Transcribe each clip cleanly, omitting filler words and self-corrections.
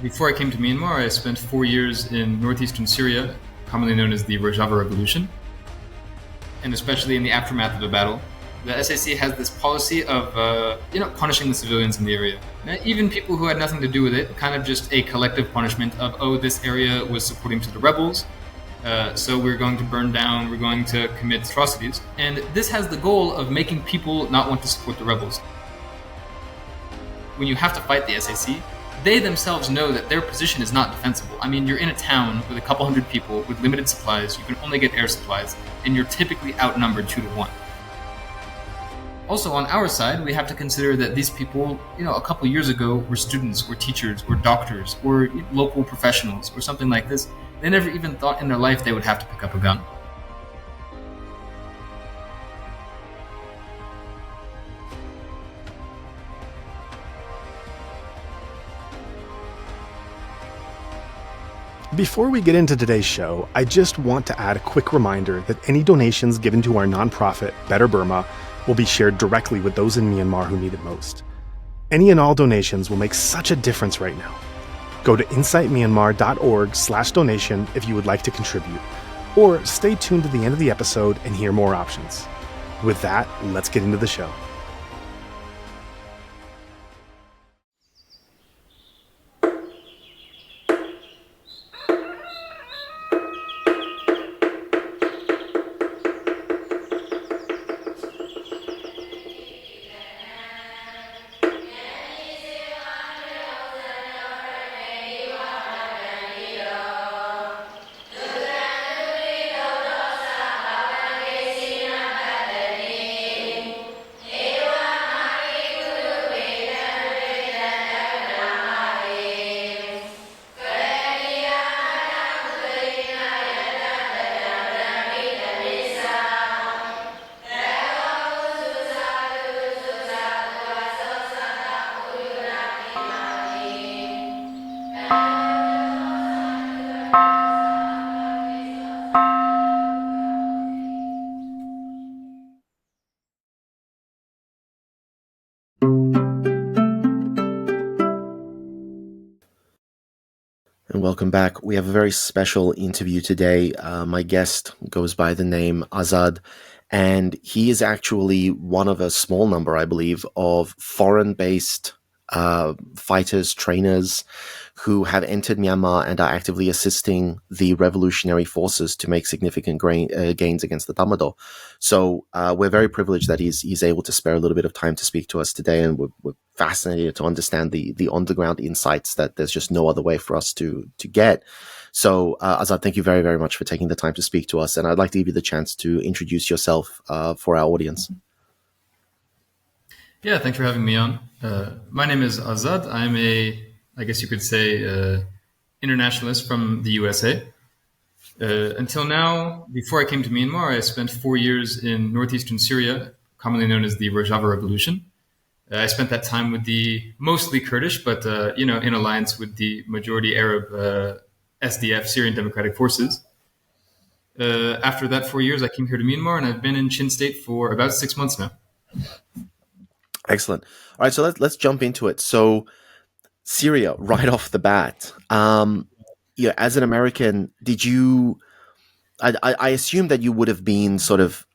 before I came to Myanmar, I spent 4 years in northeastern Syria, commonly known as the Rojava Revolution, and especially in the aftermath of a battle. The SAC has this policy of, punishing the civilians in the area. Even people who had nothing to do with it, kind of just a collective punishment of, this area was supporting to the rebels, so we're going to burn down, we're going to commit atrocities. And this has the goal of making people not want to support the rebels. When you have to fight the SAC, they themselves know that their position is not defensible. I mean, you're in a town with a couple hundred people with limited supplies, you can only get air supplies, and you're typically outnumbered 2-1. Also, on our side, we have to consider that these people, a couple years ago were students, or teachers, or doctors, or local professionals, or something like this. They never even thought in their life they would have to pick up a gun. Before we get into today's show, I just want to add a quick reminder that any donations given to our nonprofit, Better Burma, will be shared directly with those in Myanmar who need it most. Any and all donations will make such a difference right now. Go to insightmyanmar.org/donation if you would like to contribute, or stay tuned to the end of the episode and hear more options. With that, let's get into the show. And welcome back. We have a very special interview today. My guest goes by the name Azad, and he is actually one of a small number, I believe, of foreign-based fighters, trainers who have entered Myanmar and are actively assisting the revolutionary forces to make significant gains against the Tatmadaw. So we're very privileged that he's able to spare a little bit of time to speak to us today, and we're fascinated to understand the on-the-ground insights that there's just no other way for us to get. So Azad, thank you very, very much for taking the time to speak to us, and I'd like to give you the chance to introduce yourself for our audience. Yeah, thanks for having me on. My name is Azad. I'm I guess you could say, internationalist from the USA. Until now, before I came to Myanmar, I spent 4 years in northeastern Syria, commonly known as the Rojava Revolution. I spent that time with the mostly Kurdish, but in alliance with the majority Arab SDF, Syrian Democratic Forces. After that 4 years, I came here to Myanmar, and I've been in Chin State for about 6 months now. Excellent. All right, so let's jump into it. So Syria, right off the bat, as an American, did you? I assume that you would have been sort of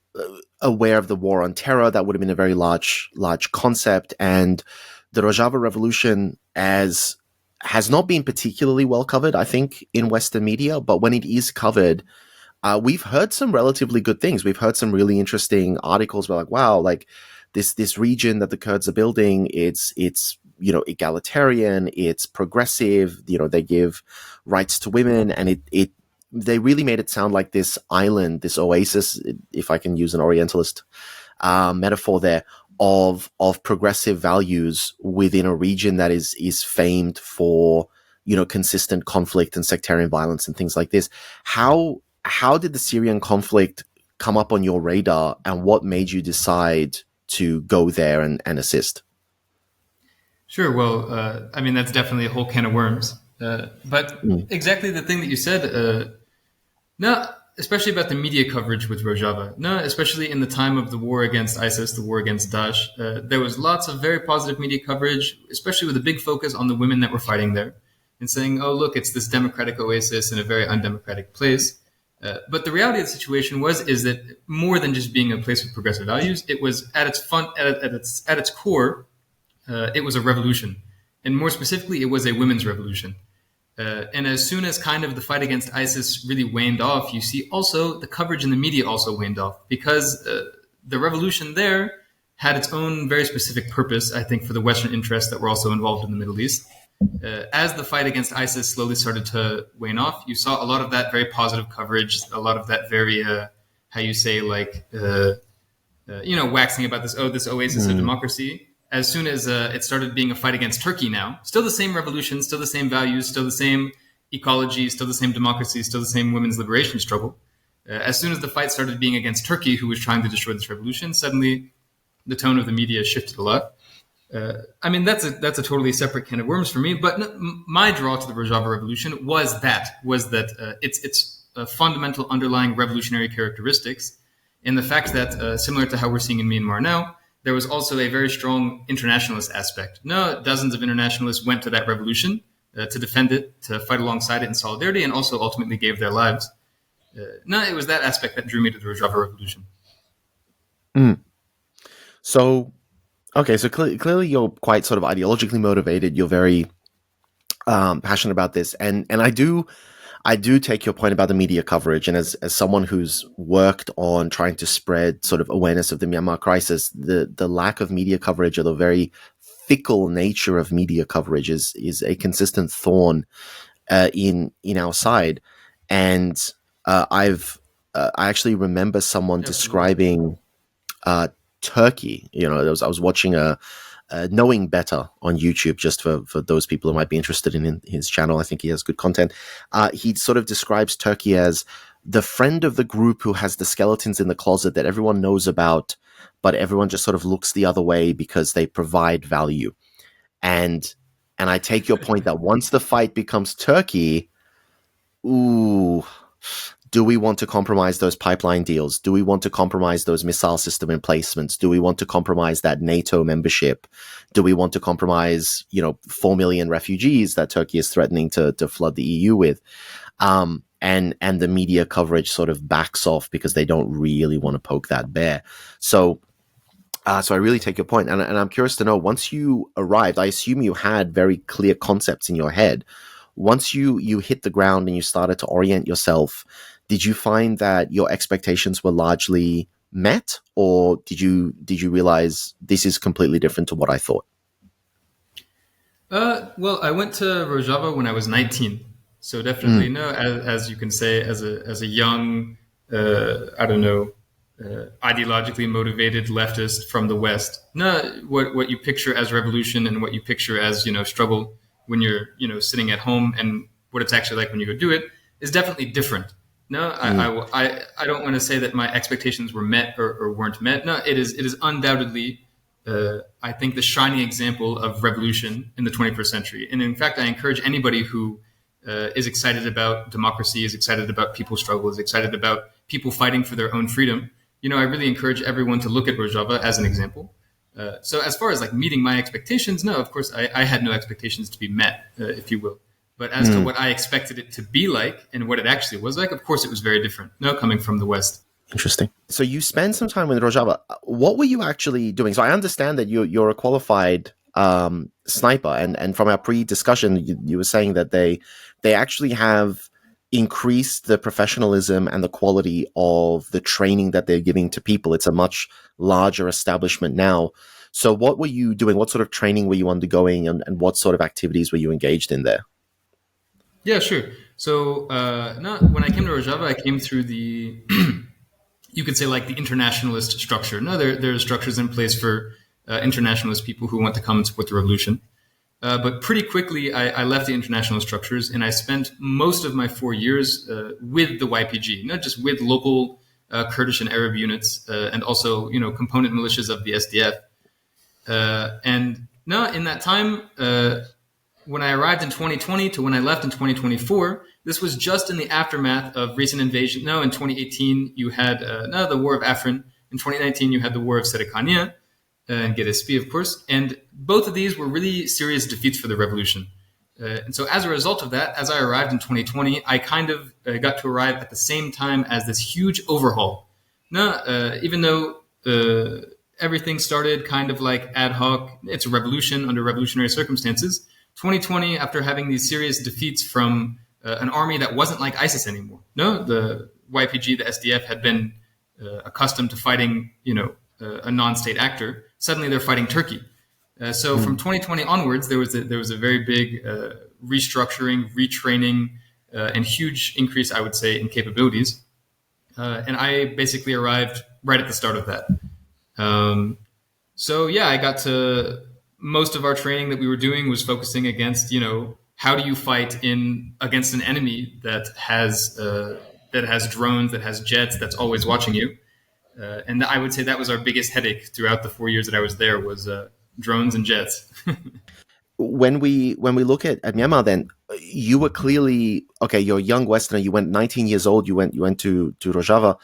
aware of the war on terror. That would have been a very large concept, and the Rojava Revolution has not been particularly well covered, I think, in Western media. But when it is covered, we've heard some relatively good things. We've heard some really interesting articles. We're like, wow, like this region that the Kurds are building, it's egalitarian, it's progressive, they give rights to women, and they really made it sound like this island, this oasis, if I can use an Orientalist metaphor there, of progressive values within a region that is famed for, consistent conflict and sectarian violence and things like this. How did the Syrian conflict come up on your radar, and what made you decide to go there and assist? Sure. Well, that's definitely a whole can of worms. But exactly the thing that you said, especially about the media coverage with Rojava, especially in the time of the war against ISIS, the war against Daesh, there was lots of very positive media coverage, especially with a big focus on the women that were fighting there. and saying, "Oh, look, it's this democratic oasis in a very undemocratic place." But the reality of the situation is that more than just being a place with progressive values, it was at its core, it was a revolution, and more specifically, it was a women's revolution. And as soon as kind of the fight against ISIS really waned off, you see also the coverage in the media also waned off, because the revolution there had its own very specific purpose, I think, for the Western interests that were also involved in the Middle East. As the fight against ISIS slowly started to wane off, you saw a lot of that very positive coverage, a lot of that very, waxing about this oasis of democracy. As soon as it started being a fight against Turkey now, still the same revolution, still the same values, still the same ecology, still the same democracy, still the same women's liberation struggle. As soon as the fight started being against Turkey, who was trying to destroy this revolution, suddenly the tone of the media shifted a lot. That's a totally separate can of worms for me. But my draw to the Rojava Revolution was that its fundamental underlying revolutionary characteristics, and the fact that similar to how we're seeing in Myanmar now, there was also a very strong internationalist aspect. Dozens of internationalists went to that revolution to defend it, to fight alongside it in solidarity, and also ultimately gave their lives. It was that aspect that drew me to the Rojava Revolution. So clearly you're quite sort of ideologically motivated. You're very passionate about this, and I do take your point about the media coverage. And as someone who's worked on trying to spread sort of awareness of the Myanmar crisis, the lack of media coverage, or the very fickle nature of media coverage, is a consistent thorn in our side. And I actually remember someone describing Turkey. I was watching Knowing Better on YouTube, just for those people who might be interested in his channel. I think he has good content. He sort of describes Turkey as the friend of the group who has the skeletons in the closet that everyone knows about, but everyone just sort of looks the other way because they provide value. And I take your point that once the fight becomes Turkey, do we want to compromise those pipeline deals? Do we want to compromise those missile system emplacements? Do we want to compromise that NATO membership? Do we want to compromise, 4 million refugees that Turkey is threatening to flood the EU with? And the media coverage sort of backs off because they don't really want to poke that bear. So I really take your point. And I'm curious to know, once you arrived, I assume you had very clear concepts in your head. Once you hit the ground and you started to orient yourself, did you find that your expectations were largely met, or did you realize this is completely different to what I thought? Well, I went to Rojava when I was 19, so definitely as you can say, as a young, ideologically motivated leftist from the West. What you picture as revolution and what you picture as struggle when you're sitting at home, and what it's actually like when you go do it, is definitely different. I don't want to say that my expectations were met or weren't met. It is undoubtedly, I think, the shining example of revolution in the 21st century. And in fact, I encourage anybody who is excited about democracy, is excited about people's struggle, is excited about people fighting for their own freedom. I really encourage everyone to look at Rojava as an example. So as far as meeting my expectations, no, of course, I had no expectations to be met, if you will. But as to what I expected it to be like and what it actually was like, of course, it was very different. Coming from the West. Interesting. So you spent some time in Rojava. What were you actually doing? So I understand that you're a qualified sniper, and from our pre-discussion, you were saying that they actually have increased the professionalism and the quality of the training that they're giving to people. It's a much larger establishment now. So what were you doing? What sort of training were you undergoing, and what sort of activities were you engaged in there? Yeah, sure. So when I came to Rojava, I came through the, you could say, the internationalist structure. There are structures in place for internationalist people who want to come and support the revolution. But pretty quickly, I left the international structures, and I spent most of my 4 years with the YPG, not just with local Kurdish and Arab units, and also component militias of the SDF. In that time, when I arrived in 2020 to when I left in 2024, this was just in the aftermath of recent invasion. In 2018, you had the war of Afrin. In 2019, you had the war of Serikania and Gedespi, of course. And both of these were really serious defeats for the revolution. And so as a result of that, as I arrived in 2020, I kind of got to arrive at the same time as this huge overhaul. No, even though everything started kind of like ad hoc, it's a revolution under revolutionary circumstances. 2020, after having these serious defeats from an army that wasn't like ISIS anymore. No, the YPG, the SDF, had been accustomed to fighting, a non-state actor. Suddenly, they're fighting Turkey. So from 2020 onwards, there was a very big restructuring, retraining, and huge increase, I would say, in capabilities. And I basically arrived right at the start of that. I got to most of our training that we were doing was focusing against, how do you fight against an enemy that has drones, that has jets, that's always watching you. And I would say that was our biggest headache throughout the 4 years that I was there was drones and jets. When we look at Myanmar, then you were clearly okay. You're a young Westerner. You went 19 years old. You went to Rojava,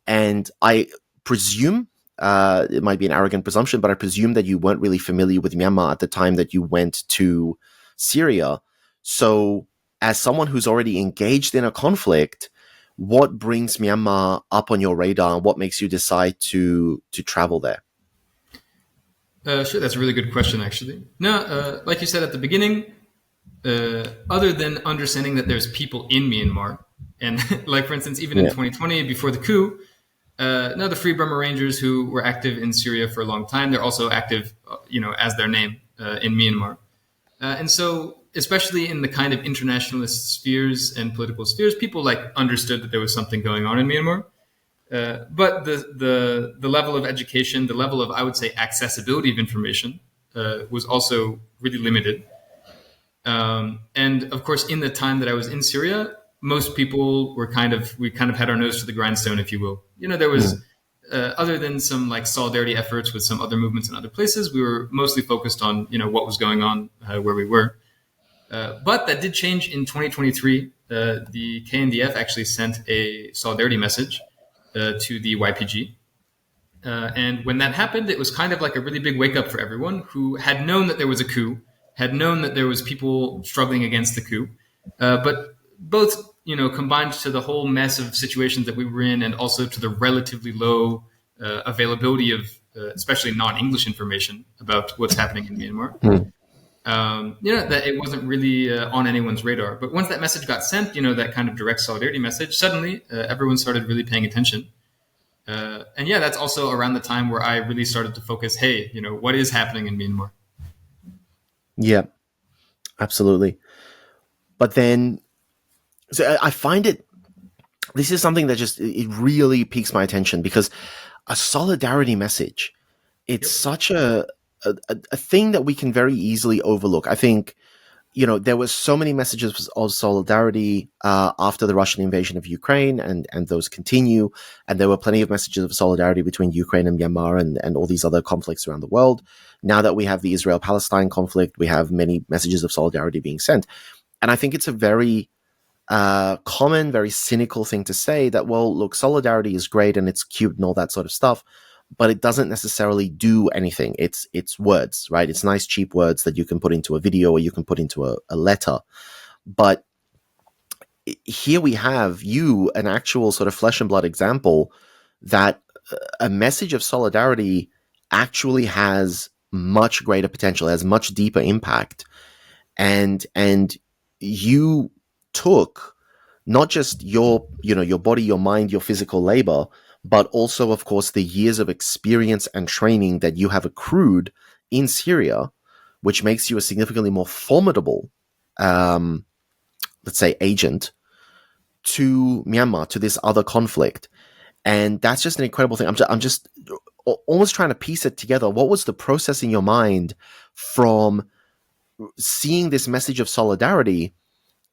and I presume it might be an arrogant presumption, but I presume that you weren't really familiar with Myanmar at the time that you went to Syria. So, as someone who's already engaged in a conflict, what brings Myanmar up on your radar, and what makes you decide to travel there? Sure, that's a really good question, actually. No, like you said at the beginning, other than understanding that there's people in Myanmar, and like, for instance, even in 2020, before the coup, the Free Burma Rangers who were active in Syria for a long time, they're also active, as their name, in Myanmar. And so, especially in the kind of internationalist spheres and political spheres, people understood that there was something going on in Myanmar. But the level of education, the level of, I would say, accessibility of information was also really limited. And of course, in the time that I was in Syria, most people were we had our nose to the grindstone, if you will. There was, other than some solidarity efforts with some other movements in other places, we were mostly focused on, what was going on where we were. But that did change in 2023. The KNDF actually sent a solidarity message to the YPG. And when that happened, it was kind of like a really big wake up for everyone who had known that there was a coup, had known that there was people struggling against the coup. But both, combined to the whole mess of situations that we were in and also to the relatively low availability of especially non-English information about what's happening in Myanmar. That it wasn't really on anyone's radar. But once that message got sent, that kind of direct solidarity message, suddenly everyone started really paying attention. That's also around the time where I really started to focus, hey, what is happening in Myanmar? Yeah, absolutely. But then, so I find this is something that it really piques my attention because a solidarity message, it's such a thing that we can very easily overlook. I think, there were so many messages of solidarity after the Russian invasion of Ukraine, and those continue. And there were plenty of messages of solidarity between Ukraine and Myanmar and all these other conflicts around the world. Now that we have the Israel-Palestine conflict, we have many messages of solidarity being sent. And I think it's a very common, very cynical thing to say that, well, look, solidarity is great and it's cute and all that sort of stuff, but it doesn't necessarily do anything. It's words, right? It's nice, cheap words that you can put into a video or you can put into a letter. But here we have an actual sort of flesh and blood example that a message of solidarity actually has much greater potential, has much deeper impact. And you took not just your body, your mind, your physical labor, but also, of course, the years of experience and training that you have accrued in Syria, which makes you a significantly more formidable, let's say, agent to Myanmar, to this other conflict. And that's just an incredible thing. I'm just almost trying to piece it together. What was the process in your mind from seeing this message of solidarity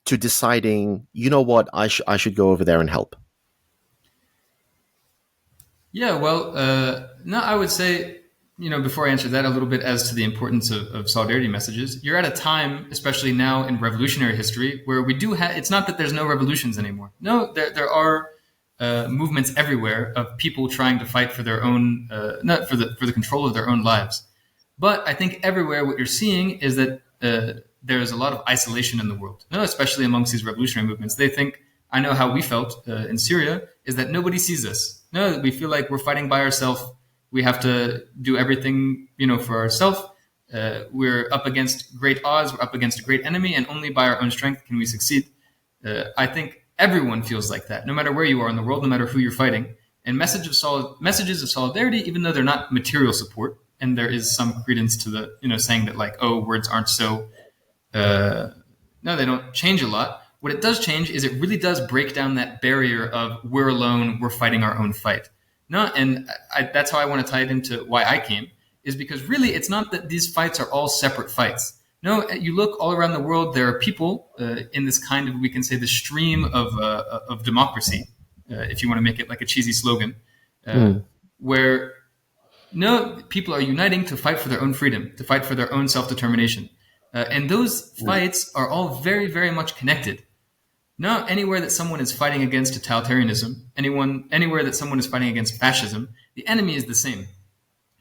to deciding, I should go over there and help? Yeah, well, I would say, before I answer that a little bit as to the importance of solidarity messages, you're at a time, especially now in revolutionary history, where we do have, it's not that there's no revolutions anymore. No, there are movements everywhere of people trying to fight for their own, for the control of their own lives. But I think everywhere what you're seeing is that there's a lot of isolation in the world, no, especially amongst these revolutionary movements. They think, I know how we felt in Syria, is that nobody sees us. No, we feel like we're fighting by ourselves. We have to do everything, for ourselves. We're up against great odds. We're up against a great enemy, and only by our own strength can we succeed. I think everyone feels like that, no matter where you are in the world, no matter who you're fighting. And messages of solidarity, even though they're not material support, and there is some credence to the, saying that like, oh, words aren't so, no, they don't change a lot. What it does change is it really does break down that barrier of we're alone, we're fighting our own fight. No, and that's how I want to tie it into why I came, is because really it's not that these fights are all separate fights. No, you look all around the world, there are people in this kind of, we can say, the stream of democracy, if you want to make it like a cheesy slogan, where people are uniting to fight for their own freedom, to fight for their own self-determination. And those fights are all very, very much connected. No, anywhere that someone is fighting against totalitarianism, anywhere that someone is fighting against fascism, the enemy is the same.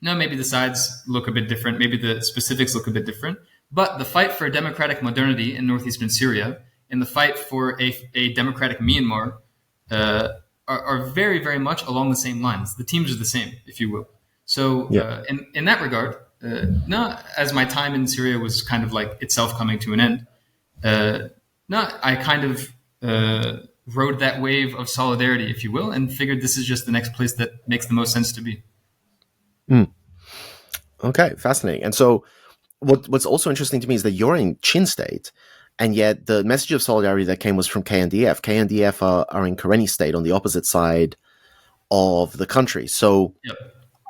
Now, maybe the sides look a bit different, maybe the specifics look a bit different, but the fight for democratic modernity in northeastern Syria and the fight for a democratic Myanmar are very, very much along the same lines. The teams are the same, if you will. So in that regard, as my time in Syria was kind of like itself coming to an end, I kind of rode that wave of solidarity, if you will, and figured this is just the next place that makes the most sense to be. Okay, fascinating. And so what's also interesting to me is that you're in Chin State, and yet the message of solidarity that came was from KNDF. KNDF are in Karenni State on the opposite side of the country. So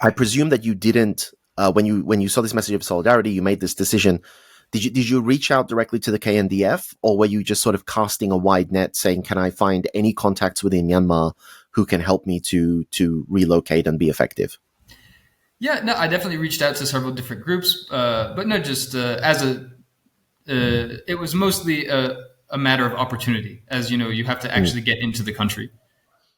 I presume that you didn't, when you saw this message of solidarity, you made this decision. Did you reach out directly to the KNDF, or were you just sort of casting a wide net saying, can I find any contacts within Myanmar who can help me to relocate and be effective? Yeah, no, I definitely reached out to several different groups, but no, just it was mostly a matter of opportunity, as you have to actually get into the country.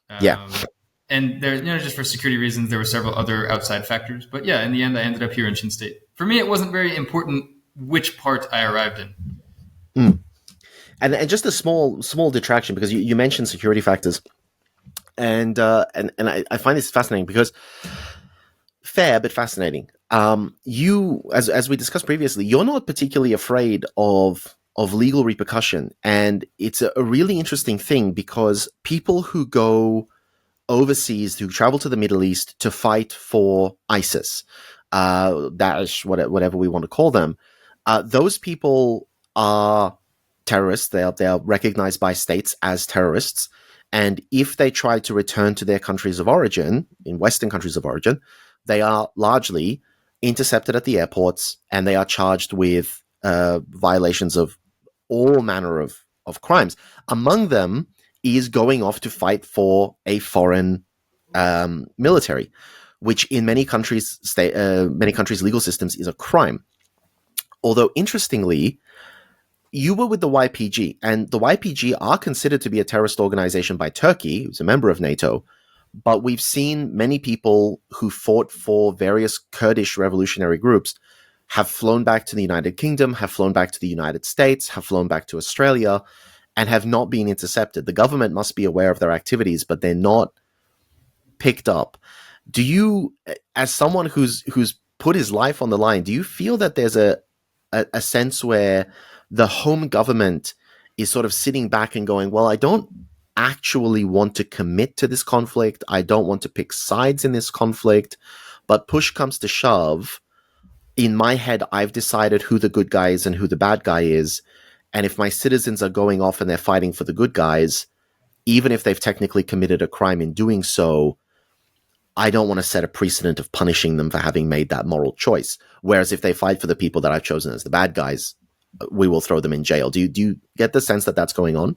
And there, just for security reasons, there were several other outside factors. But yeah, in the end, I ended up here in Chin State. For me, it wasn't very important which part I arrived in. And just a small detraction, because you mentioned security factors, and I find this fascinating because fair but fascinating. You, as we discussed previously, you're not particularly afraid of legal repercussion, and it's a really interesting thing because people who go overseas, who travel to the Middle East to fight for ISIS, Daesh, whatever we want to call them, those people are terrorists. They are recognized by states as terrorists. And if they try to return to their countries of origin, in Western countries of origin, they are largely intercepted at the airports, and they are charged with violations of all manner of crimes. Among them is going off to fight for a foreign military, which in many countries' legal systems is a crime. Although, interestingly, you were with the YPG, and the YPG are considered to be a terrorist organization by Turkey, who's a member of NATO, but we've seen many people who fought for various Kurdish revolutionary groups have flown back to the United Kingdom, have flown back to the United States, have flown back to Australia, and have not been intercepted. The government must be aware of their activities, but they're not picked up. Do you, as someone who's put his life on the line, do you feel that there's a sense where the home government is sort of sitting back and going, well, I don't actually want to commit to this conflict. I don't want to pick sides in this conflict, but push comes to shove. In my head, I've decided who the good guy is and who the bad guy is. And if my citizens are going off and they're fighting for the good guys, even if they've technically committed a crime in doing so, I don't want to set a precedent of punishing them for having made that moral choice. Whereas if they fight for the people that I've chosen as the bad guys, we will throw them in jail. Do you get the sense that that's going on?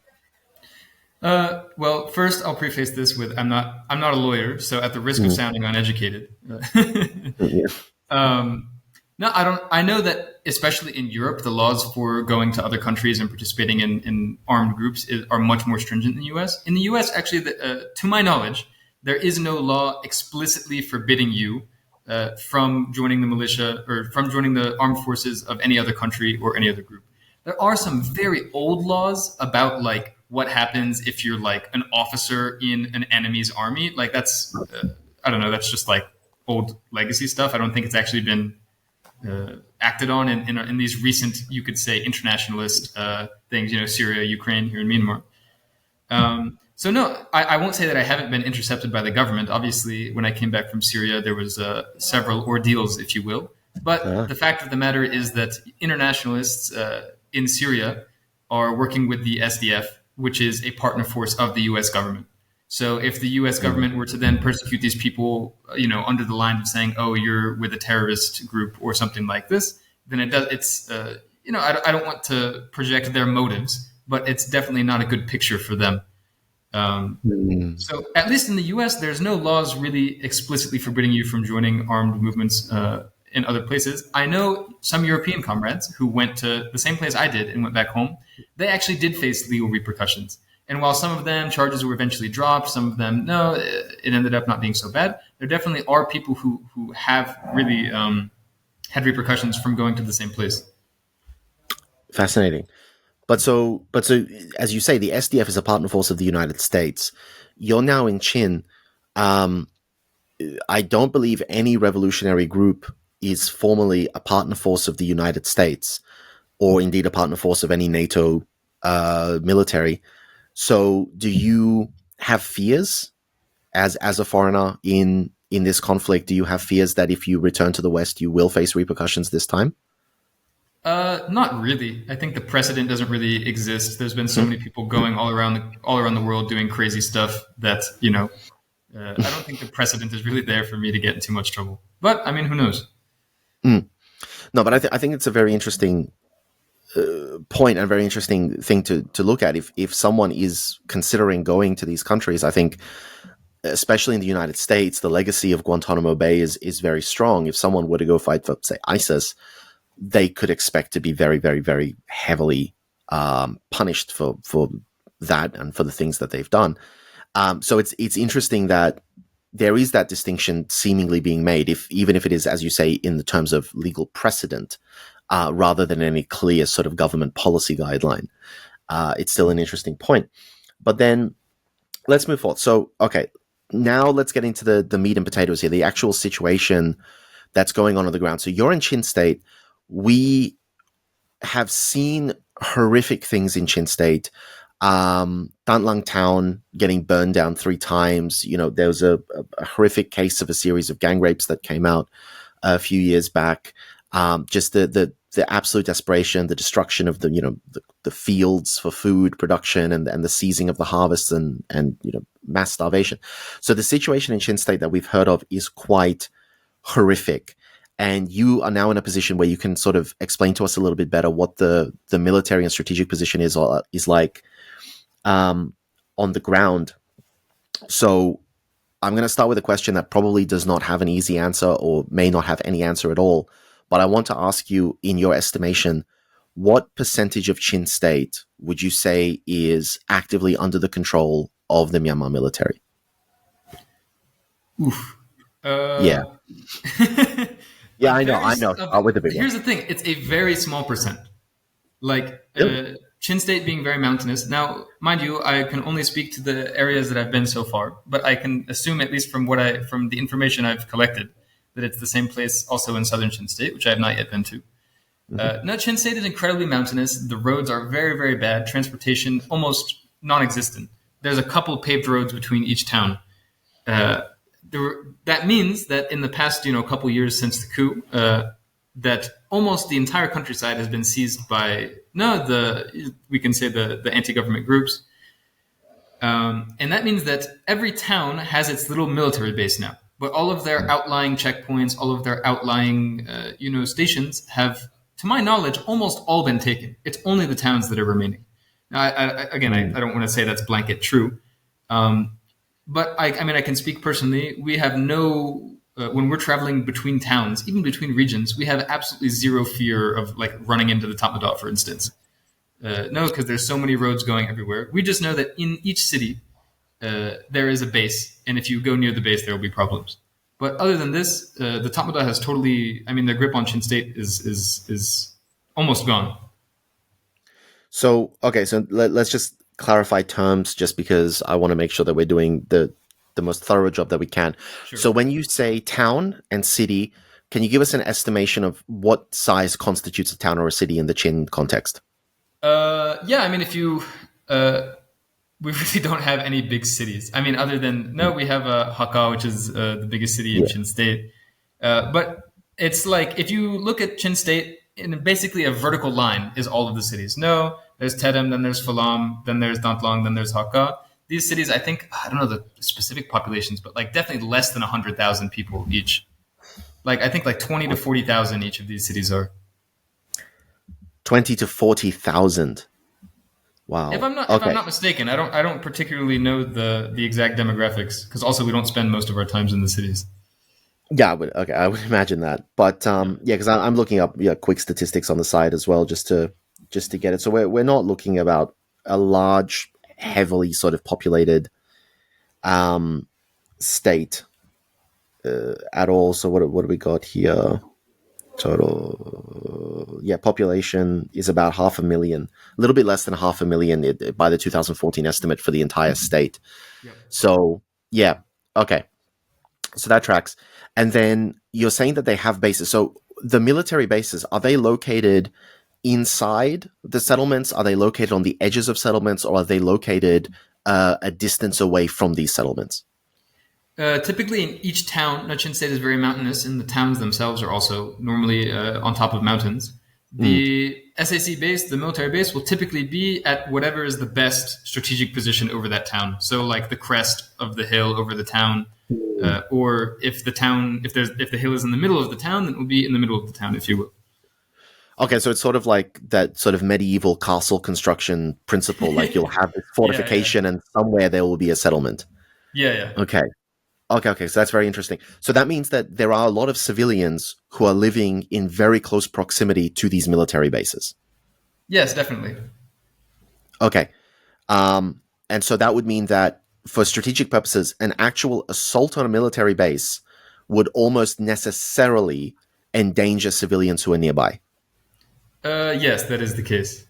Well, first I'll preface this with I'm not a lawyer, so at the risk of sounding uneducated. No, I don't. I know that especially in Europe, the laws for going to other countries and participating in armed groups are much more stringent than the U.S. In the U.S., actually, to my knowledge, there is no law explicitly forbidding you from joining the militia or from joining the armed forces of any other country or any other group. There are some very old laws about like what happens if you're like an officer in an enemy's army. Like that's I don't know. That's just like old legacy stuff. I don't think it's actually been acted on in these recent, you could say, internationalist things. You know, Syria, Ukraine, here in Myanmar. So no, I won't say that I haven't been intercepted by the government. Obviously, when I came back from Syria, there was several ordeals, if you will. But the fact of the matter is that internationalists in Syria are working with the SDF, which is a partner force of the U.S. government. So if the U.S. government were to then persecute these people, you know, under the line of saying, "Oh, you're with a terrorist group" or something like this, then it does. It's you know, I don't want to project their motives, but it's definitely not a good picture for them. So at least in the U.S., there's no laws really explicitly forbidding you from joining armed movements in other places. I know some European comrades who went to the same place I did and went back home. They actually did face legal repercussions. And while some of them charges were eventually dropped, some of them no, it ended up not being so bad. There definitely are people who have really had repercussions from going to the same place. Fascinating. But so, as you say, the SDF is a partner force of the United States. You're now in Chin. I don't believe any revolutionary group is formally a partner force of the United States, or indeed a partner force of any NATO military. So, do you have fears as a foreigner in this conflict? Do you have fears that if you return to the West, you will face repercussions this time? Not really. I think the precedent doesn't really exist. There's been so many people going all around the world doing crazy stuff that, you know, I don't think the precedent is really there for me to get in too much trouble. But I mean, who knows? No, but I think it's a very interesting point and a very interesting thing to look at. If someone is considering going to these countries, I think, especially in the United States, the legacy of Guantanamo Bay is very strong. If someone were to go fight for, say, ISIS, they could expect to be very, very, very heavily punished for that and for the things that they've done. So it's interesting that there is that distinction seemingly being made, even if it is, as you say, in the terms of legal precedent, rather than any clear sort of government policy guideline. It's still an interesting point. But then let's move forward. So, okay, now let's get into the meat and potatoes here, the actual situation that's going on the ground. So you're in Chin State. We have seen horrific things in Chin State. Tan Lang town getting burned down 3 times. You know, there was a horrific case of a series of gang rapes that came out a few years back. Just the absolute desperation, the destruction of the fields for food production and the seizing of the harvests and mass starvation. So the situation in Chin State that we've heard of is quite horrific. And you are now in a position where you can sort of explain to us a little bit better what the military and strategic position is like on the ground. So I'm going to start with a question that probably does not have an easy answer or may not have any answer at all. But I want to ask you, in your estimation, what percentage of Chin State would you say is actively under the control of the Myanmar military? Oof. Yeah. Yeah, I know. With the big Here's the thing. It's a very small percent. Like, Chin State being very mountainous. Now, mind you, I can only speak to the areas that I've been so far, but I can assume, at least from the information I've collected, that it's the same place also in southern Chin State, which I have not yet been to. No, Chin State is incredibly mountainous. The roads are very, very bad. Transportation almost non-existent. There's a couple paved roads between each town. That means that in the past, couple years since the coup, that almost the entire countryside has been seized by the anti-government groups, and that means that every town has its little military base now. But all of their outlying checkpoints, all of their outlying stations have, to my knowledge, almost all been taken. It's only the towns that are remaining. Now, I don't want to say that's blanket true. But I can speak personally. We have when we're traveling between towns, even between regions, we have absolutely zero fear of like running into the Tatmadaw, for instance. No, because there's so many roads going everywhere. We just know that in each city, there is a base. And if you go near the base, there will be problems. But other than this, the Tatmadaw has totally, their grip on Chin State is almost gone. So, okay, so let's just clarify terms just because I want to make sure that we're doing the most thorough job that we can. Sure. So, when you say town and city, can you give us an estimation of what size constitutes a town or a city in the Chin context? Yeah, I mean, if you, we really don't have any big cities. I mean, other than, no, we have Hakka, which is the biggest city in Yeah. Chin State. But it's like, if you look at Chin State, in basically a vertical line is all of the cities. No, there's Tedem, then there's Falam, then there's Dantlong, then there's Hakka. These cities, I think, I don't know the specific populations, but like definitely less than 100,000 people each. Like, I think like 20 to 40,000 each of these cities are. 20 to 40,000. If Wow. I'm Okay. not mistaken, I don't particularly know the exact demographics because also we don't spend most of our times in the cities. Yeah, I would imagine that. But yeah, because I'm looking up quick statistics on the side as well, just to get it. So we're not looking about a large, heavily sort of populated um, state at all. So what do we got here? Total, yeah, population is about 500,000, a little bit less than 500,000 by the 2014 estimate for the entire state. Yep. So yeah, okay. So that tracks. And then you're saying that they have bases. So the military bases, are they located inside the settlements? Are they located on the edges of settlements, or are they located a distance away from these settlements? Typically, in each town, Chin State is very mountainous, and the towns themselves are also normally on top of mountains. The SAC base, the military base, will typically be at whatever is the best strategic position over that town. So, like the crest of the hill over the town, or if the hill is in the middle of the town, then it will be in the middle of the town, if you will. Okay, so it's sort of like that sort of medieval castle construction principle. Like you'll have this Yeah, yeah, fortification, and somewhere there will be a settlement. yeah, yeah. Okay. Okay. So that's very interesting. So that means that there are a lot of civilians who are living in very close proximity to these military bases. Yes, definitely. Okay. And so that would mean that for strategic purposes, an actual assault on a military base would almost necessarily endanger civilians who are nearby. Yes, that is the case.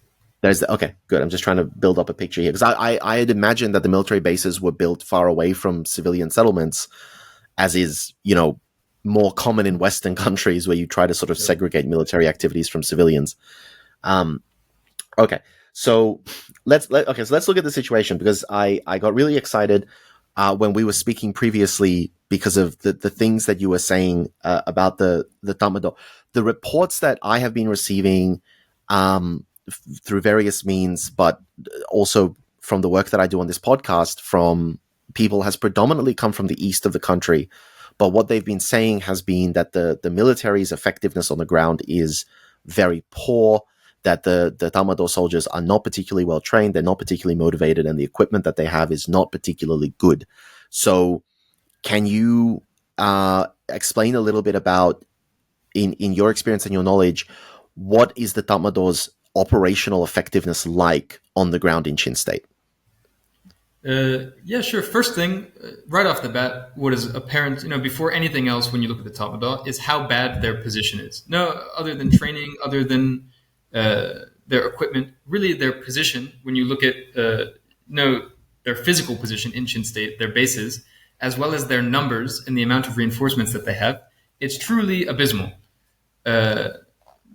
Okay, good. I'm just trying to build up a picture here because I had imagined that the military bases were built far away from civilian settlements, as is, more common in Western countries where you try to sort of segregate military activities from civilians. Okay, so let's look at the situation because I got really excited when we were speaking previously because of the things that you were saying about the Tamado. The reports that I have been receiving through various means, but also from the work that I do on this podcast from people has predominantly come from the east of the country. But what they've been saying has been that the military's effectiveness on the ground is very poor, that the Tamado soldiers are not particularly well trained, they're not particularly motivated, and the equipment that they have is not particularly good. So can you explain a little bit about, in your experience and your knowledge, what is the Tatmado's operational effectiveness like on the ground in Chin State? Yeah, sure. First thing, right off the bat, what is apparent, before anything else when you look at the Tatmadaw is how bad their position is. No, other than training, other than their equipment, really their position, when you look at their physical position in Chin State, their bases, as well as their numbers and the amount of reinforcements that they have, it's truly abysmal.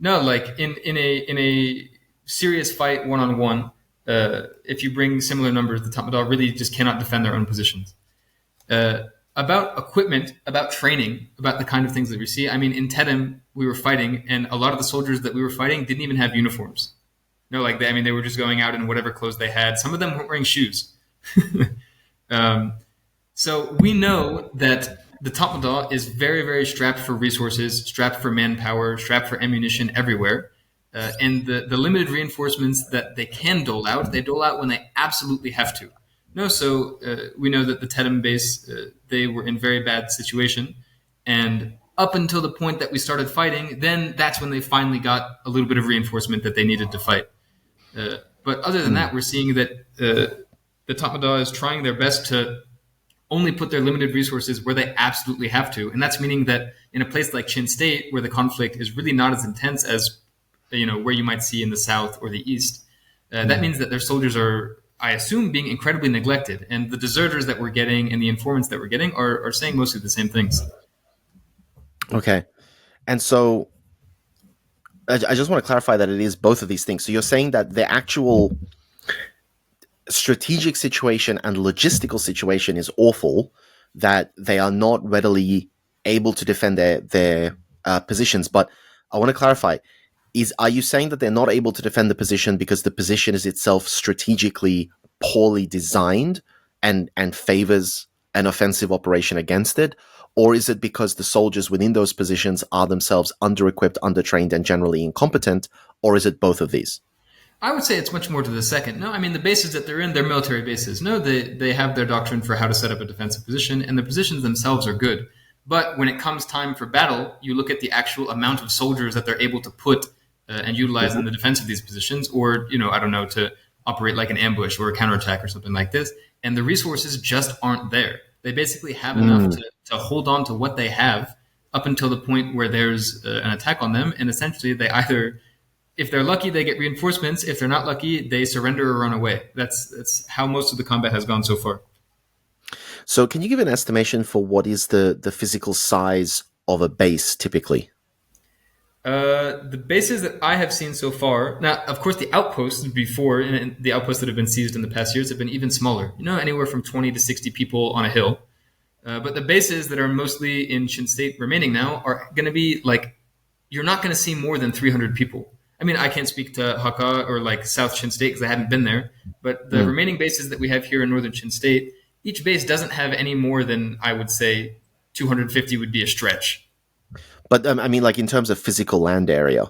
Like in a serious fight one-on-one, if you bring similar numbers, the Tatmadaw really just cannot defend their own positions. About equipment, about training, about the kind of things that we see. I mean, in Tedem, we were fighting, and a lot of the soldiers that we were fighting didn't even have uniforms. They were just going out in whatever clothes they had. Some of them weren't wearing shoes. So we know that the Tatmadaw is very, very strapped for resources, strapped for manpower, strapped for ammunition everywhere. And the limited reinforcements that they can dole out, they dole out when they absolutely have to. So we know that the Tedem base, they were in very bad situation. And up until the point that we started fighting, then that's when they finally got a little bit of reinforcement that they needed to fight. But other than that, we're seeing that the Tatmadaw is trying their best to only put their limited resources where they absolutely have to. And that's meaning that in a place like Chin State, where the conflict is really not as intense as where you might see in the south or the east, That means that their soldiers are, I assume, being incredibly neglected. And the deserters that we're getting and the informants that we're getting are saying mostly the same things. Okay. And so I just want to clarify that it is both of these things. So you're saying that the actual strategic situation and logistical situation is awful, that they are not readily able to defend their positions. But I want to clarify: are you saying that they're not able to defend the position because the position is itself strategically poorly designed and favors an offensive operation against it? Or is it because the soldiers within those positions are themselves under-equipped, under-trained, and generally incompetent? Or is it both of these? I would say it's much more to the second. No, I mean, the bases that they're in, they're military bases. No, they have their doctrine for how to set up a defensive position, and the positions themselves are good. But when it comes time for battle, you look at the actual amount of soldiers that they're able to put and utilize in the defense of these positions, or, I don't know, to operate like an ambush or a counterattack or something like this. And the resources just aren't there. They basically have enough to hold on to what they have up until the point where there's an attack on them. And essentially, they either, if they're lucky, they get reinforcements. If they're not lucky, they surrender or run away. That's how most of the combat has gone so far. So can you give an estimation for what is the physical size of a base typically? The bases that I have seen so far, now, of course, the outposts before, and the outposts that have been seized in the past years have been even smaller, anywhere from 20 to 60 people on a hill. But the bases that are mostly in Chin State remaining now are going to be like, you're not going to see more than 300 people. I mean, I can't speak to Hakka or like South Chin State because I haven't been there, but the remaining bases that we have here in Northern Chin State, each base doesn't have any more than, I would say, 250 would be a stretch. But I mean, like in terms of physical land area.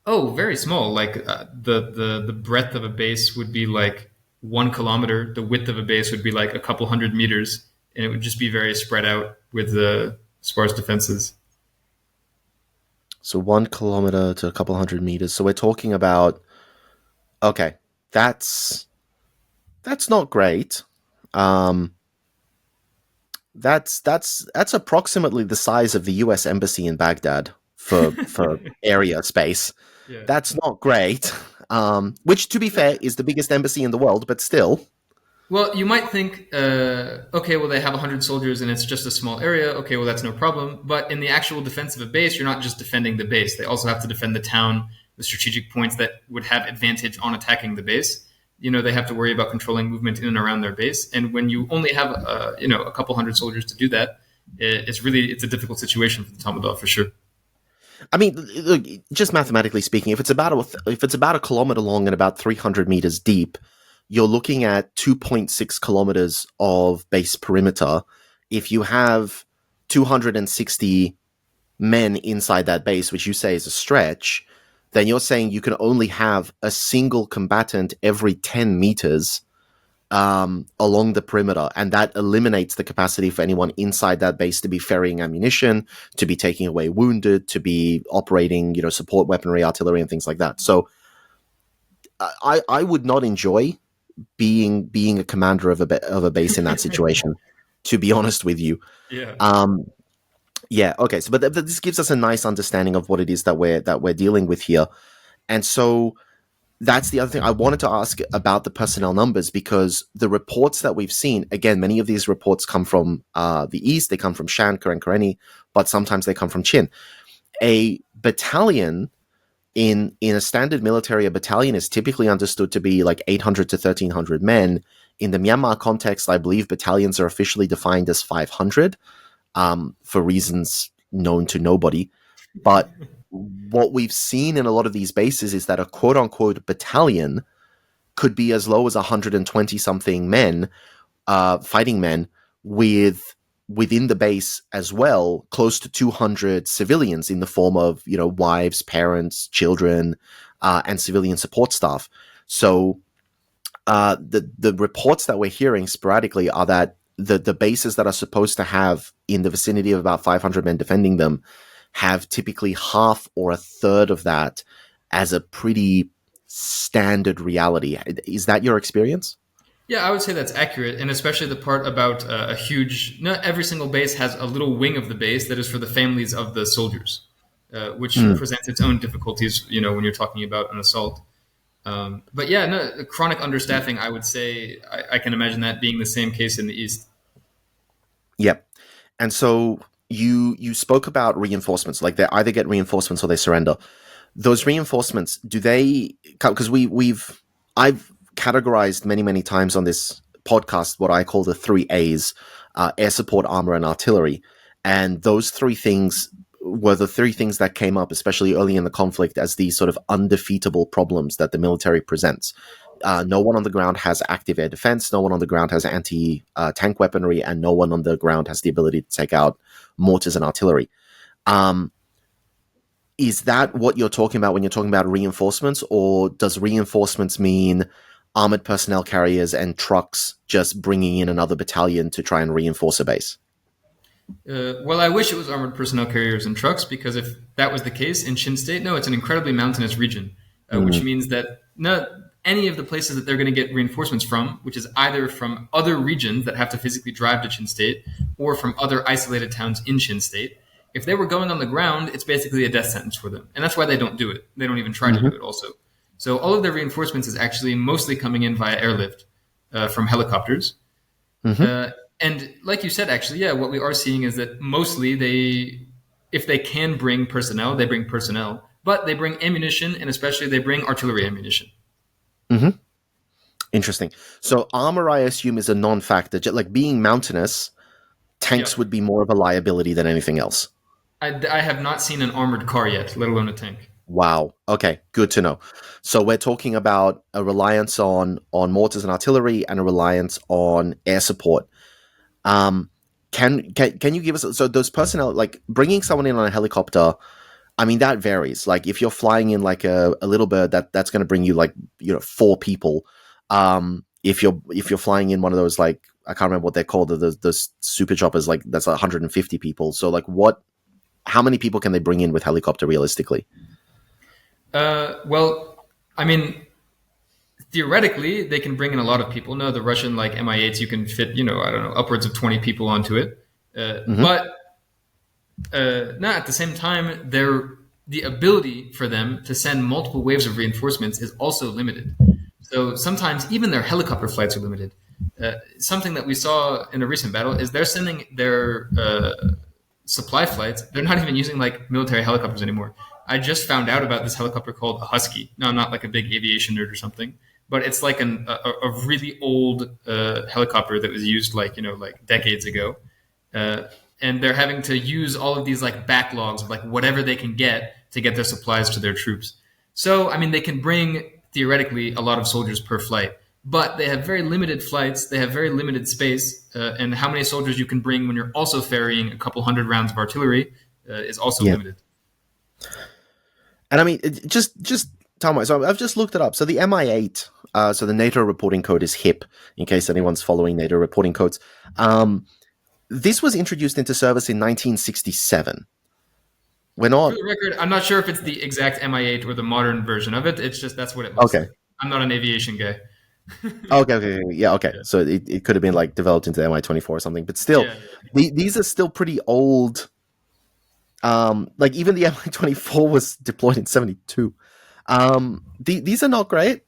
Oh, very small. Like the breadth of a base would be like 1 kilometer. The width of a base would be like a couple hundred meters, and it would just be very spread out with the sparse defenses. So 1 kilometer to a couple hundred meters. So we're talking about, okay, that's not great. That's approximately the size of the U.S. embassy in Baghdad for area space. Yeah. That's not great. Which, to be fair, is the biggest embassy in the world, but still. Well, you might think, okay, well, they have 100 soldiers and it's just a small area. Okay, well, that's no problem. But in the actual defense of a base, you're not just defending the base. They also have to defend the town, the strategic points that would have advantage on attacking the base. They have to worry about controlling movement in and around their base. And when you only have, a couple hundred soldiers to do that, it's a difficult situation for the Tamadov for sure. I mean, look, just mathematically speaking, if it's about a kilometer long and about 300 meters deep, you're looking at 2.6 kilometers of base perimeter. If you have 260 men inside that base, which you say is a stretch, then you're saying you can only have a single combatant every 10 meters along the perimeter, and that eliminates the capacity for anyone inside that base to be ferrying ammunition, to be taking away wounded, to be operating, support weaponry, artillery, and things like that. So I would not enjoy being a commander of a base in that situation, to be honest with you. Yeah. Yeah. Okay. So, but this gives us a nice understanding of what it is that we're dealing with here, and so that's the other thing I wanted to ask about the personnel numbers, because the reports that we've seen, again, many of these reports come from the east, they come from Shan, Karen, Karenni, but sometimes they come from Chin. A battalion in a standard military, a battalion is typically understood to be like 800 to 1,300 men. In the Myanmar context, I believe battalions are officially defined as 500. For reasons known to nobody. But what we've seen in a lot of these bases is that a quote-unquote battalion could be as low as 120-something men, fighting men, within the base as well, close to 200 civilians in the form of, wives, parents, children, and civilian support staff. So the reports that we're hearing sporadically are that the bases that are supposed to have in the vicinity of about 500 men defending them have typically half or a third of that as a pretty standard reality. Is that your experience? Yeah, I would say that's accurate, and especially the part about not every single base has a little wing of the base that is for the families of the soldiers, which presents its own difficulties, when you're talking about an assault. But yeah, no, chronic understaffing, I would say, I can imagine that being the same case in the East. Yep. And so you spoke about reinforcements, like they either get reinforcements or they surrender. Those reinforcements, do they? Because I've categorized many times on this podcast what I call the three A's: air support, armor, and artillery. And those three things were the three things that came up, especially early in the conflict, as these sort of undefeatable problems that the military presents. No one on the ground has active air defense. No one on the ground has anti-tank weaponry, and no one on the ground has the ability to take out mortars and artillery. Is that what you're talking about when you're talking about reinforcements, or does reinforcements mean armored personnel carriers and trucks just bringing in another battalion to try and reinforce a base? Well, I wish it was armored personnel carriers and trucks, because if that was the case in Chin State, no, it's an incredibly mountainous region, which means that not any of the places that they're going to get reinforcements from, which is either from other regions that have to physically drive to Chin State or from other isolated towns in Chin State, if they were going on the ground, it's basically a death sentence for them. And that's why they don't do it. They don't even try to do it also. So all of their reinforcements is actually mostly coming in via airlift from helicopters. And like you said, actually, yeah, what we are seeing is that mostly if they can bring personnel, they bring personnel, but they bring ammunition, and especially they bring artillery ammunition. Interesting. So armor, I assume, is a non-factor. Like being mountainous, tanks would be more of a liability than anything else. I have not seen an armored car yet, let alone a tank. Wow. Okay, good to know. So we're talking about a reliance on mortars and artillery and a reliance on air support. Can you give us, so those personnel, like bringing someone in on a helicopter, I mean, that varies. Like if you're flying in like a little bird, that's going to bring you like, 4 people. If you're flying in one of those, like, I can't remember what they're called, those super choppers, like that's 150 people. So like how many people can they bring in with helicopter realistically? Well, I mean, theoretically, they can bring in a lot of people. No, the Russian like Mi-8s, you can fit, I don't know, upwards of 20 people onto it. But at the same time, the ability for them to send multiple waves of reinforcements is also limited. So sometimes even their helicopter flights are limited. Something that we saw in a recent battle is they're sending their supply flights. They're not even using like military helicopters anymore. I just found out about this helicopter called a Husky. No, I'm not like a big aviation nerd or something, but it's like a really old helicopter that was used like decades ago. And they're having to use all of these like backlogs of like whatever they can get to get their supplies to their troops. So, I mean, they can bring theoretically a lot of soldiers per flight, but they have very limited flights. They have very limited space, and how many soldiers you can bring when you're also ferrying a couple hundred rounds of artillery is also limited. And I mean, just tell me. So I've just looked it up. So the Mi-8, so the NATO reporting code is HIP, in case anyone's following NATO reporting codes. This was introduced into service in 1967. We're not. For the record, I'm not sure if it's the exact Mi-8 or the modern version of it. It's just that's what it looks like. I'm not an aviation guy. Okay. So it could have been like developed into the Mi-24 or something, but still, these are still pretty old. Like even the Mi-24 was deployed in 72. These are not great.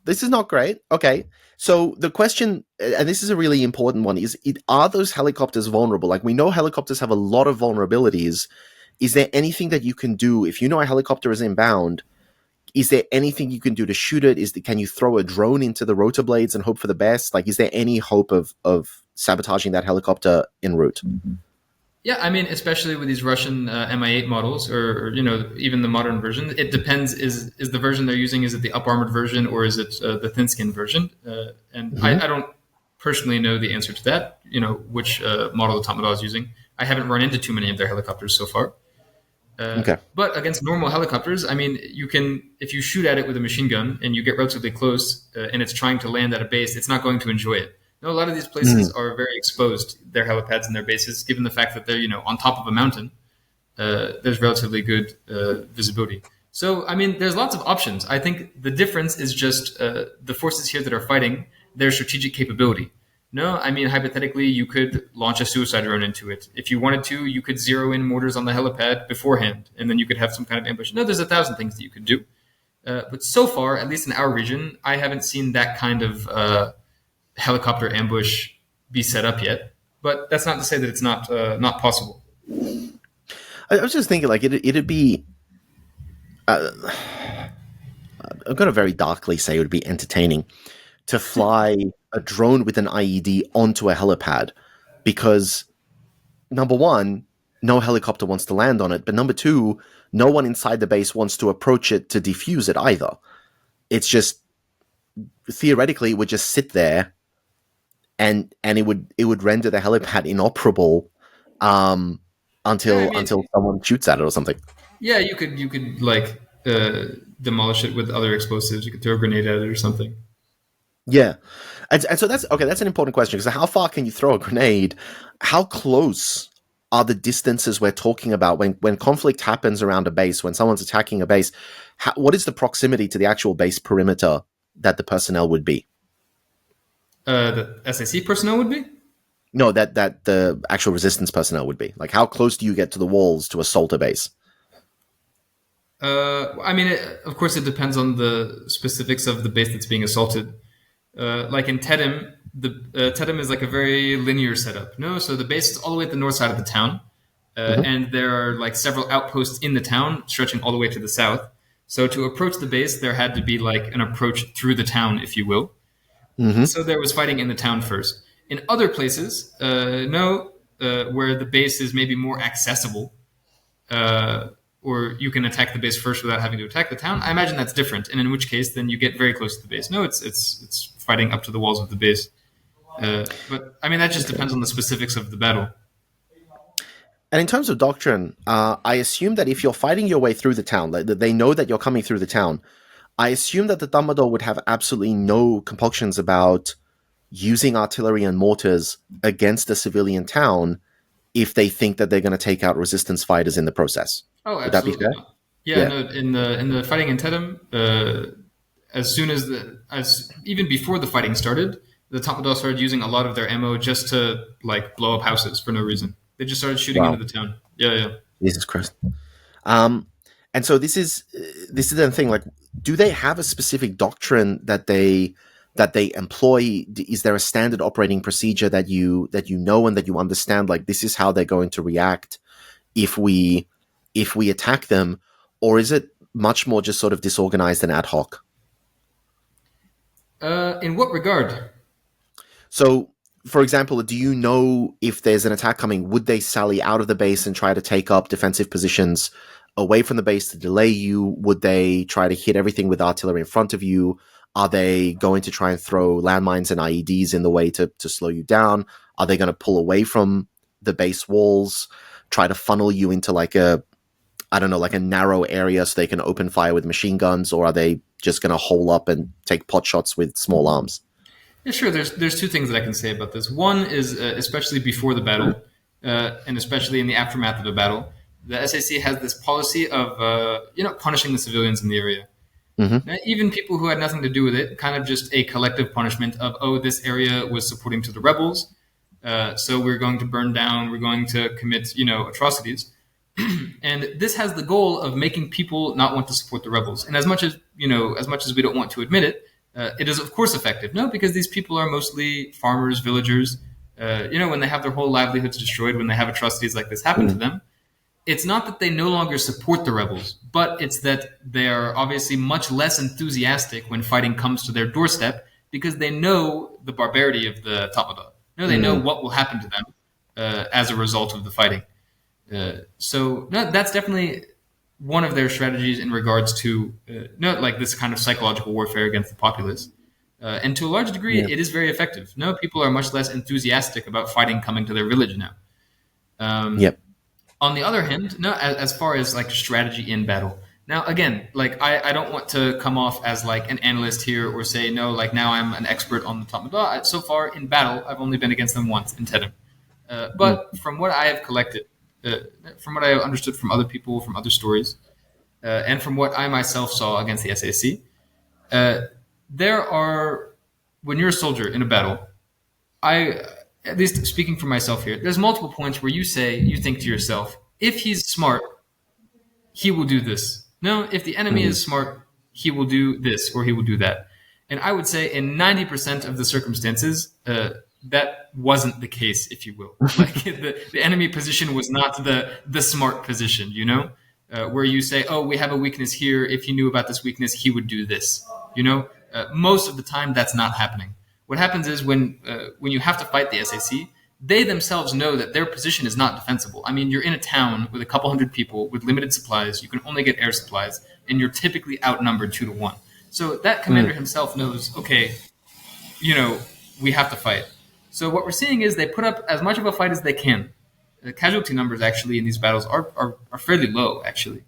This is not great. Okay. So the question, and this is a really important one, is are those helicopters vulnerable? Like we know helicopters have a lot of vulnerabilities. Is there anything that you can do if you know a helicopter is inbound? Is there anything you can do to shoot it? Can you throw a drone into the rotor blades and hope for the best? Like, is there any hope of sabotaging that helicopter en route? Yeah, I mean, especially with these Russian Mi-8 models, or even the modern version, it depends. Is the version they're using, is it the up armored version or is it the thin skin version? And I don't personally know the answer to that. Which model the Tatmadaw is using. I haven't run into too many of their helicopters so far. But against normal helicopters, I mean, if you shoot at it with a machine gun and you get relatively close and it's trying to land at a base, it's not going to enjoy it. A lot of these places are very exposed, their helipads and their bases, given the fact that they're, on top of a mountain. There's relatively good visibility. So, I mean, there's lots of options. I think the difference is just the forces here that are fighting, their strategic capability. No, I mean, hypothetically, you could launch a suicide drone into it. If you wanted to, you could zero in mortars on the helipad beforehand, and then you could have some kind of ambush. No, there's 1,000 things that you could do. But so far, at least in our region, I haven't seen that kind of helicopter ambush be set up yet. But that's not to say that it's not possible. I was just thinking, like, it'd be. I'm going to very darkly say it would be entertaining to fly a drone with an IED onto a helipad, because number one, no helicopter wants to land on it, but number two, no one inside the base wants to approach it to defuse it either. It's just theoretically it would just sit there, and it would render the helipad inoperable until someone shoots at it or something. Yeah, you could like demolish it with other explosives. You could throw a grenade at it or something. Yeah. And so that's okay. That's an important question, because how far can you throw a grenade? How close are the distances we're talking about when conflict happens around a base, when someone's attacking a base? What is the proximity to the actual base perimeter that the personnel would be? The SAC personnel would be? No, that the actual resistance personnel would be. Like, how close do you get to the walls to assault a base? I mean, of course, it depends on the specifics of the base that's being assaulted. Like in Tedim, Tedim is like a very linear setup. No, so the base is all the way at the north side of the town, and there are like several outposts in the town stretching all the way to the south. So to approach the base, there had to be like an approach through the town, if you will. So there was fighting in the town first. In other places, where the base is maybe more accessible, or you can attack the base first without having to attack the town, I imagine that's different. And in which case, then you get very close to the base. No, it's fighting up to the walls of the base. But I mean, that just depends on the specifics of the battle. And in terms of doctrine, I assume that if you're fighting your way through the town, they know that you're coming through the town. I assume that the Damodar would have absolutely no compunctions about using artillery and mortars against a civilian town if they think that they're going to take out resistance fighters in the process. Oh, would that be fair? Yeah. No, in the fighting in Tedim, as soon as even before the fighting started, the Damodar started using a lot of their ammo just to like blow up houses for no reason. They just started shooting into the town. Yeah. Jesus Christ. And so this is the thing. Like, do they have a specific doctrine that they employ? Is there a standard operating procedure that you know and that you understand? Like, this is how they're going to react if we attack them, or is it much more just sort of disorganized and ad hoc? In what regard? So, for example, do you know if there's an attack coming, would they sally out of the base and try to take up defensive positions away from the base to delay you? Would they try to hit everything with artillery in front of you? Are they going to try and throw landmines and IEDs in the way to slow you down? Are they going to pull away from the base walls, try to funnel you into like a narrow area so they can open fire with machine guns? Or are they just going to hole up and take pot shots with small arms? Yeah, sure. There's two things that I can say about this. One is, especially before the battle, and especially in the aftermath of a battle, the SAC has this policy of punishing the civilians in the area. Mm-hmm. Now, even people who had nothing to do with it, kind of just a collective punishment of, this area was supporting to the rebels, so we're going to burn down, we're going to commit atrocities. And this has the goal of making people not want to support the rebels. And as much as we don't want to admit it, it is of course effective. No, because these people are mostly farmers, villagers. When they have their whole livelihoods destroyed, when they have atrocities like this happen to them, it's not that they no longer support the rebels, but it's that they are obviously much less enthusiastic when fighting comes to their doorstep, because they know the barbarity of the Damodar. They know what will happen to them as a result of the fighting. So that's definitely one of their strategies in regards to this kind of psychological warfare against the populace. And to a large degree, it is very effective. People are much less enthusiastic about fighting coming to their village now. Yep. On the other hand, as far as like strategy in battle. Now, again, like I don't want to come off as like an analyst here or say, now I'm an expert on the Damodar. So far in battle, I've only been against them once in Tedim. But from what I have collected, from what I have understood from other people, from other stories, and from what I myself saw against the SAC, there are, when you're a soldier in a battle, at least speaking for myself here, there's multiple points where you think to yourself, if he's smart, he will do this. No, if the enemy is smart, he will do this or he will do that. And I would say in 90% of the circumstances, that wasn't the case, if you will. Like the enemy position was not the smart position, you know, where you say, oh, we have a weakness here. If he knew about this weakness, he would do this. You know, most of the time that's not happening. What happens is when you have to fight the SAC, they themselves know that their position is not defensible. I mean, you're in a town with a couple hundred people with limited supplies. You can only get air supplies, and you're typically outnumbered 2-1. So that commander himself knows, okay, you know, we have to fight. So what we're seeing is they put up as much of a fight as they can. The casualty numbers actually in these battles are fairly low, actually.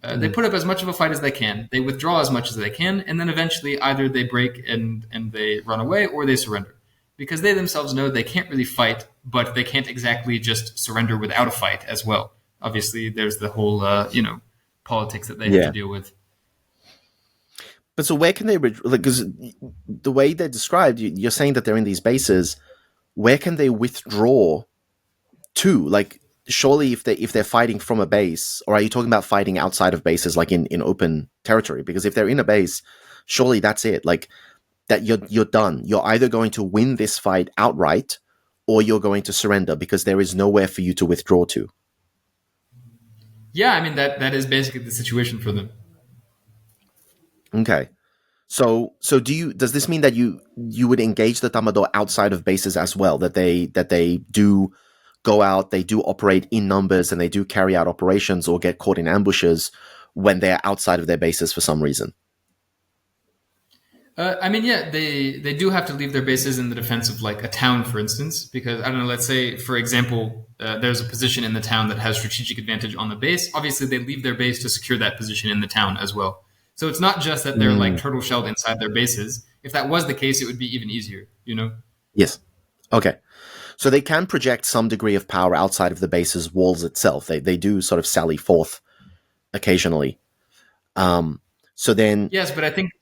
They put up as much of a fight as they can. They withdraw as much as they can, and then eventually either they break and they run away or they surrender. Because they themselves know they can't really fight, but they can't exactly just surrender without a fight as well. Obviously, there's the whole, politics that they have to deal with. But so where can they, because the way they're described, you're saying that they're in these bases, where can they withdraw to? Like, surely if they're fighting from a base, or are you talking about fighting outside of bases, like in open territory? Because if they're in a base, surely that's it. Like, that you're done. You're either going to win this fight outright, or you're going to surrender because there is nowhere for you to withdraw to. Yeah, I mean that is basically the situation for them. Okay. So does this mean that you would engage the Tamado outside of bases as well? That they do go out, they do operate in numbers, and they do carry out operations or get caught in ambushes when they're outside of their bases for some reason? They do have to leave their bases in the defense of like a town, for instance, because I don't know, let's say, for example, there's a position in the town that has strategic advantage on the base. Obviously, they leave their base to secure that position in the town as well. So it's not just that they're like turtle shelled inside their bases. If that was the case, it would be even easier, you know? Yes. Okay. So they can project some degree of power outside of the base's walls itself. They do sort of sally forth occasionally. So then... Yes, but I think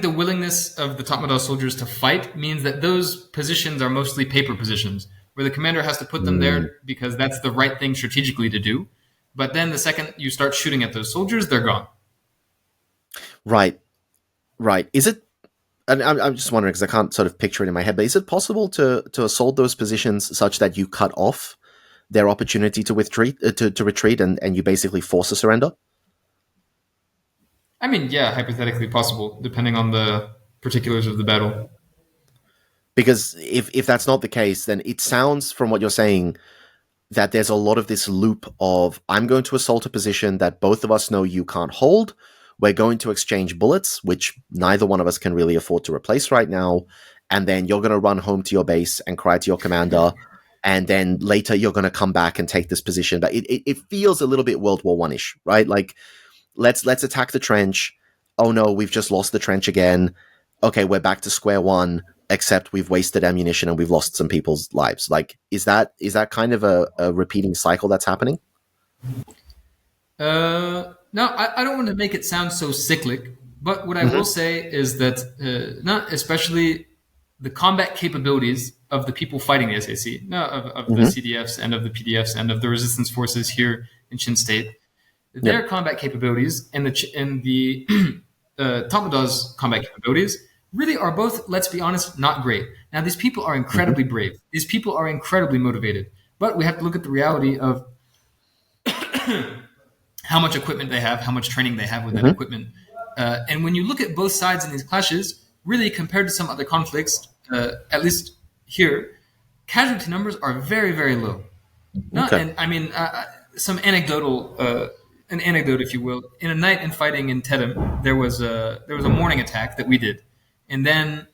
the willingness of the Tatmadaw soldiers to fight means that those positions are mostly paper positions, where the commander has to put them there because that's the right thing strategically to do. But then the second you start shooting at those soldiers, they're gone. Right. Is it... And I'm just wondering, because I can't sort of picture it in my head, but is it possible to assault those positions such that you cut off their opportunity to retreat and you basically force a surrender? I mean, yeah, hypothetically possible, depending on the particulars of the battle. Because if that's not the case, then it sounds from what you're saying that there's a lot of this loop of, I'm going to assault a position that both of us know you can't hold. We're going to exchange bullets, which neither one of us can really afford to replace right now. And then you're going to run home to your base and cry to your commander. And then later you're going to come back and take this position. But it feels a little bit World War I-ish, right? Like, let's attack the trench. Oh no, we've just lost the trench again. Okay, we're back to square one, except we've wasted ammunition and we've lost some people's lives. Like, is that kind of a repeating cycle that's happening? No, I don't want to make it sound so cyclic, but what I will say is that not especially the combat capabilities of the people fighting the SAC, no, of the CDFs and of the PDFs and of the resistance forces here in Chin State, their combat capabilities and the Tatmadaw's combat capabilities really are both, let's be honest, not great. Now, these people are incredibly brave. These people are incredibly motivated, but we have to look at the reality of how much equipment they have, how much training they have with that equipment. And when you look at both sides in these clashes, really compared to some other conflicts, at least here, casualty numbers are very, very low. And I mean, some anecdotal, an anecdote, if you will. In a night in fighting in Tedim, there was a morning attack that we did. And then,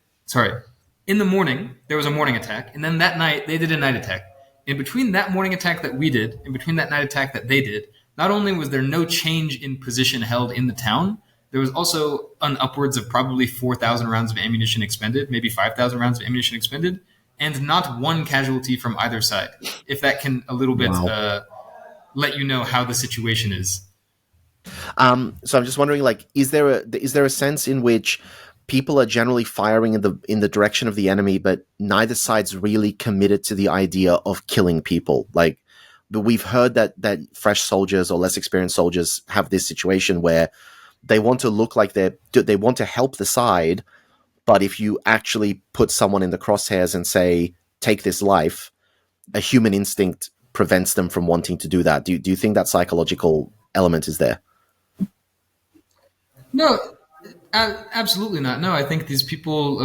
in the morning, there was a morning attack. And then that night, they did a night attack. In between that morning attack that we did, in between that night attack that they did, not only was there no change in position held in the town, there was also an upwards of probably 4,000 rounds of ammunition expended, maybe 5,000 rounds of ammunition expended, and not one casualty from either side. If that can a little bit let you know how the situation is. So I'm just wondering, like, is there a sense in which people are generally firing in the direction of the enemy, but neither side's really committed to the idea of killing people? Like, but we've heard that fresh soldiers or less experienced soldiers have this situation where they want to look like they want to help the side, but if you actually put someone in the crosshairs and say, take this life, a human instinct prevents them from wanting to do that. Do you think that psychological element is there? No, absolutely not. No, I think these people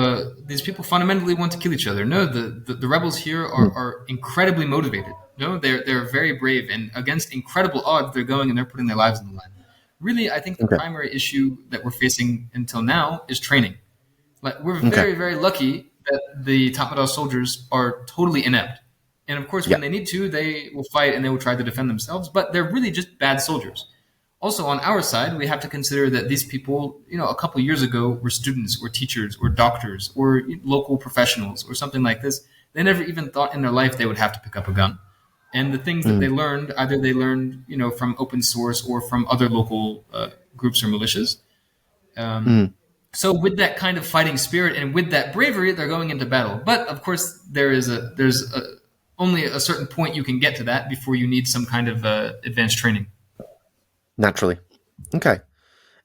fundamentally want to kill each other. No, the rebels here are incredibly motivated. No, they're very brave, and against incredible odds, they're going and they're putting their lives on the line. Really, I think the Okay. primary issue that we're facing until now is training. Like we're Okay. very, very lucky that the Tatmadaw soldiers are totally inept. And of course, Yeah. when they need to, they will fight and they will try to defend themselves, but they're really just bad soldiers. Also, on our side, we have to consider that these people, a couple of years ago were students or teachers or doctors or local professionals or something like this. They never even thought in their life they would have to pick up a gun. And the things that they learned, either they learned, from open source or from other local groups or militias. So with that kind of fighting spirit and with that bravery, they're going into battle. But of course, there's only a certain point you can get to that before you need some kind of advanced training. Naturally. Okay.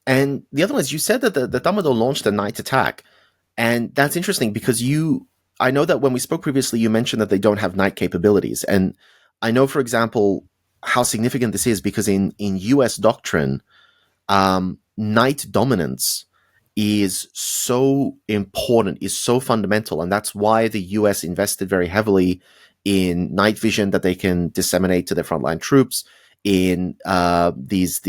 And the other one is, you said that the Tatmadaw launched a night attack. And that's interesting because I know that when we spoke previously, you mentioned that they don't have night capabilities. And I know, for example, how significant this is because in US doctrine, night dominance is so important, is so fundamental. And that's why the US invested very heavily in night vision that they can disseminate to their frontline troops, in these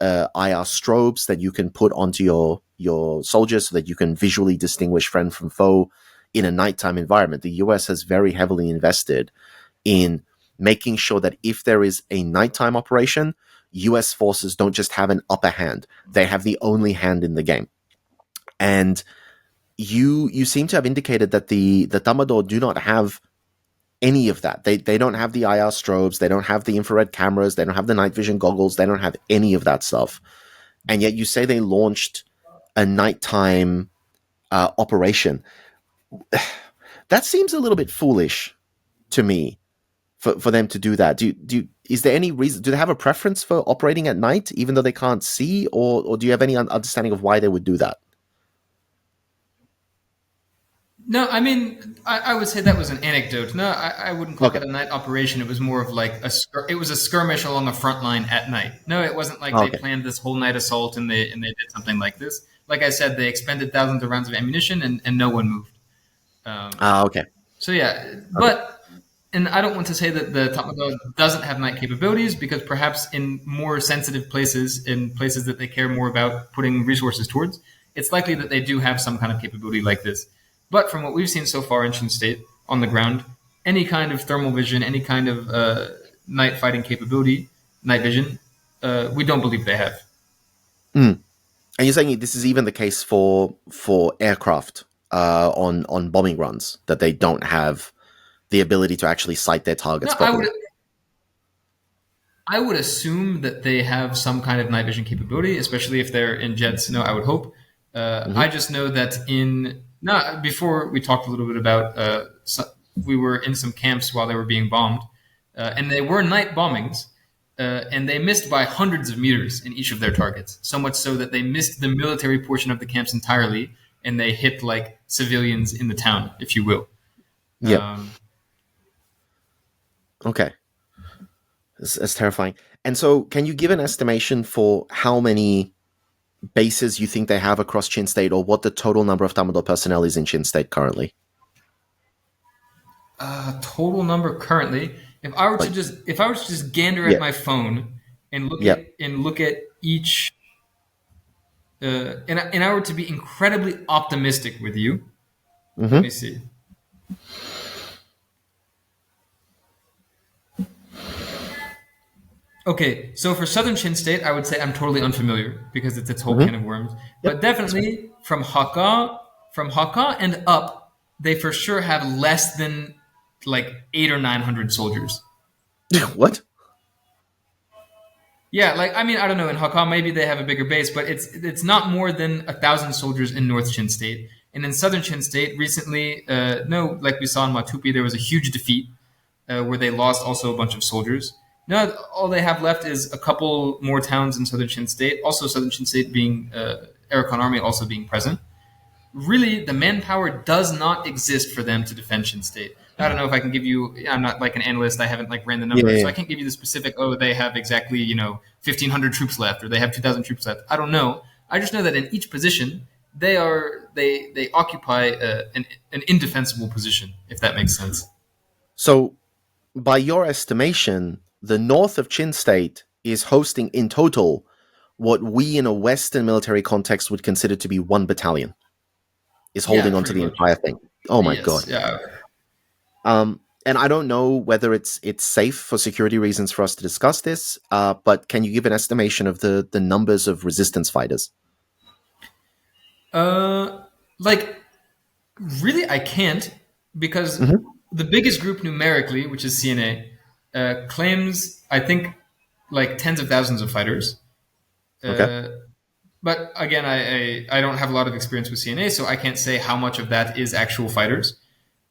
IR strobes that you can put onto your soldiers so that you can visually distinguish friend from foe in a nighttime environment. The US has very heavily invested in making sure that if there is a nighttime operation, US forces don't just have an upper hand. They have the only hand in the game. And you seem to have indicated that the Tatmadaw do not have any of that. They don't have the IR strobes, they don't have the infrared cameras, they don't have the night vision goggles, they don't have any of that stuff. And yet you say they launched a nighttime operation. That seems a little bit foolish to me for them to do that. Is there any reason? Do they have a preference for operating at night, even though they can't see, or do you have any understanding of why they would do that? No, I mean, I would say that was an anecdote. No, I wouldn't call it a night operation. It was more of like it was a skirmish along a front line at night. No, it wasn't like they planned this whole night assault and they did something like this. Like I said, they expended thousands of rounds of ammunition and no one moved. Okay. So yeah, but and I don't want to say that the Tatmadaw doesn't have night capabilities, because perhaps in more sensitive places, in places that they care more about putting resources towards, it's likely that they do have some kind of capability like this. But from what we've seen so far in Shin State on the ground, any kind of thermal vision, any kind of night fighting capability, night vision, we don't believe they have. And you're saying this is even the case for aircraft on bombing runs, that they don't have the ability to actually sight their targets properly? I would assume that they have some kind of night vision capability, especially if they're in jets. No, I would hope. I just know that before we talked a little bit about we were in some camps while they were being bombed, and they were night bombings, and they missed by hundreds of meters in each of their targets. So much so that they missed the military portion of the camps entirely, and they hit like civilians in the town, if you will. Yeah. Okay. That's terrifying. And so, can you give an estimation for how many bases you think they have across Chin State, or what the total number of Tatmadaw personnel is in Chin State currently? Total number currently. If I were to just gander at my phone and look at each, and I were to be incredibly optimistic with you, let me see. Okay, so for Southern Chin State, I would say I'm totally unfamiliar because it's its whole can of worms. But definitely from Hakka and up, they for sure have less than like 800 or 900 soldiers. What? Yeah, like I mean, I don't know. In Hakka, maybe they have a bigger base, but it's not more than 1,000 soldiers in North Chin State. And in Southern Chin State, recently, like we saw in Matupi, there was a huge defeat where they lost also a bunch of soldiers. No, all they have left is a couple more towns in southern Chin State. Also, southern Chin State being Arakan Army also being present. Really, the manpower does not exist for them to defend Chin State. I don't know if I can give you. I'm not like an analyst. I haven't like ran the Yeah, numbers, so yeah. I can't give you the specific. Oh, they have exactly 1,500 troops left, or they have 2,000 troops left. I don't know. I just know that in each position, they occupy an indefensible position. If that makes sense. So, by your estimation, the north of Chin State is hosting in total what we in a Western military context would consider to be one battalion, is Yeah, holding on to pretty the much. entire thing. Oh my Yes. god. Yeah. And I don't know whether it's safe for security reasons for us to discuss this, but can you give an estimation of the numbers of resistance fighters? Like really, I can't because Hmm. the biggest group numerically, which is CNA, claims I think like tens of thousands of fighters. Okay. Uh, but again, I don't have a lot of experience with CNA, so I can't say how much of that is actual fighters.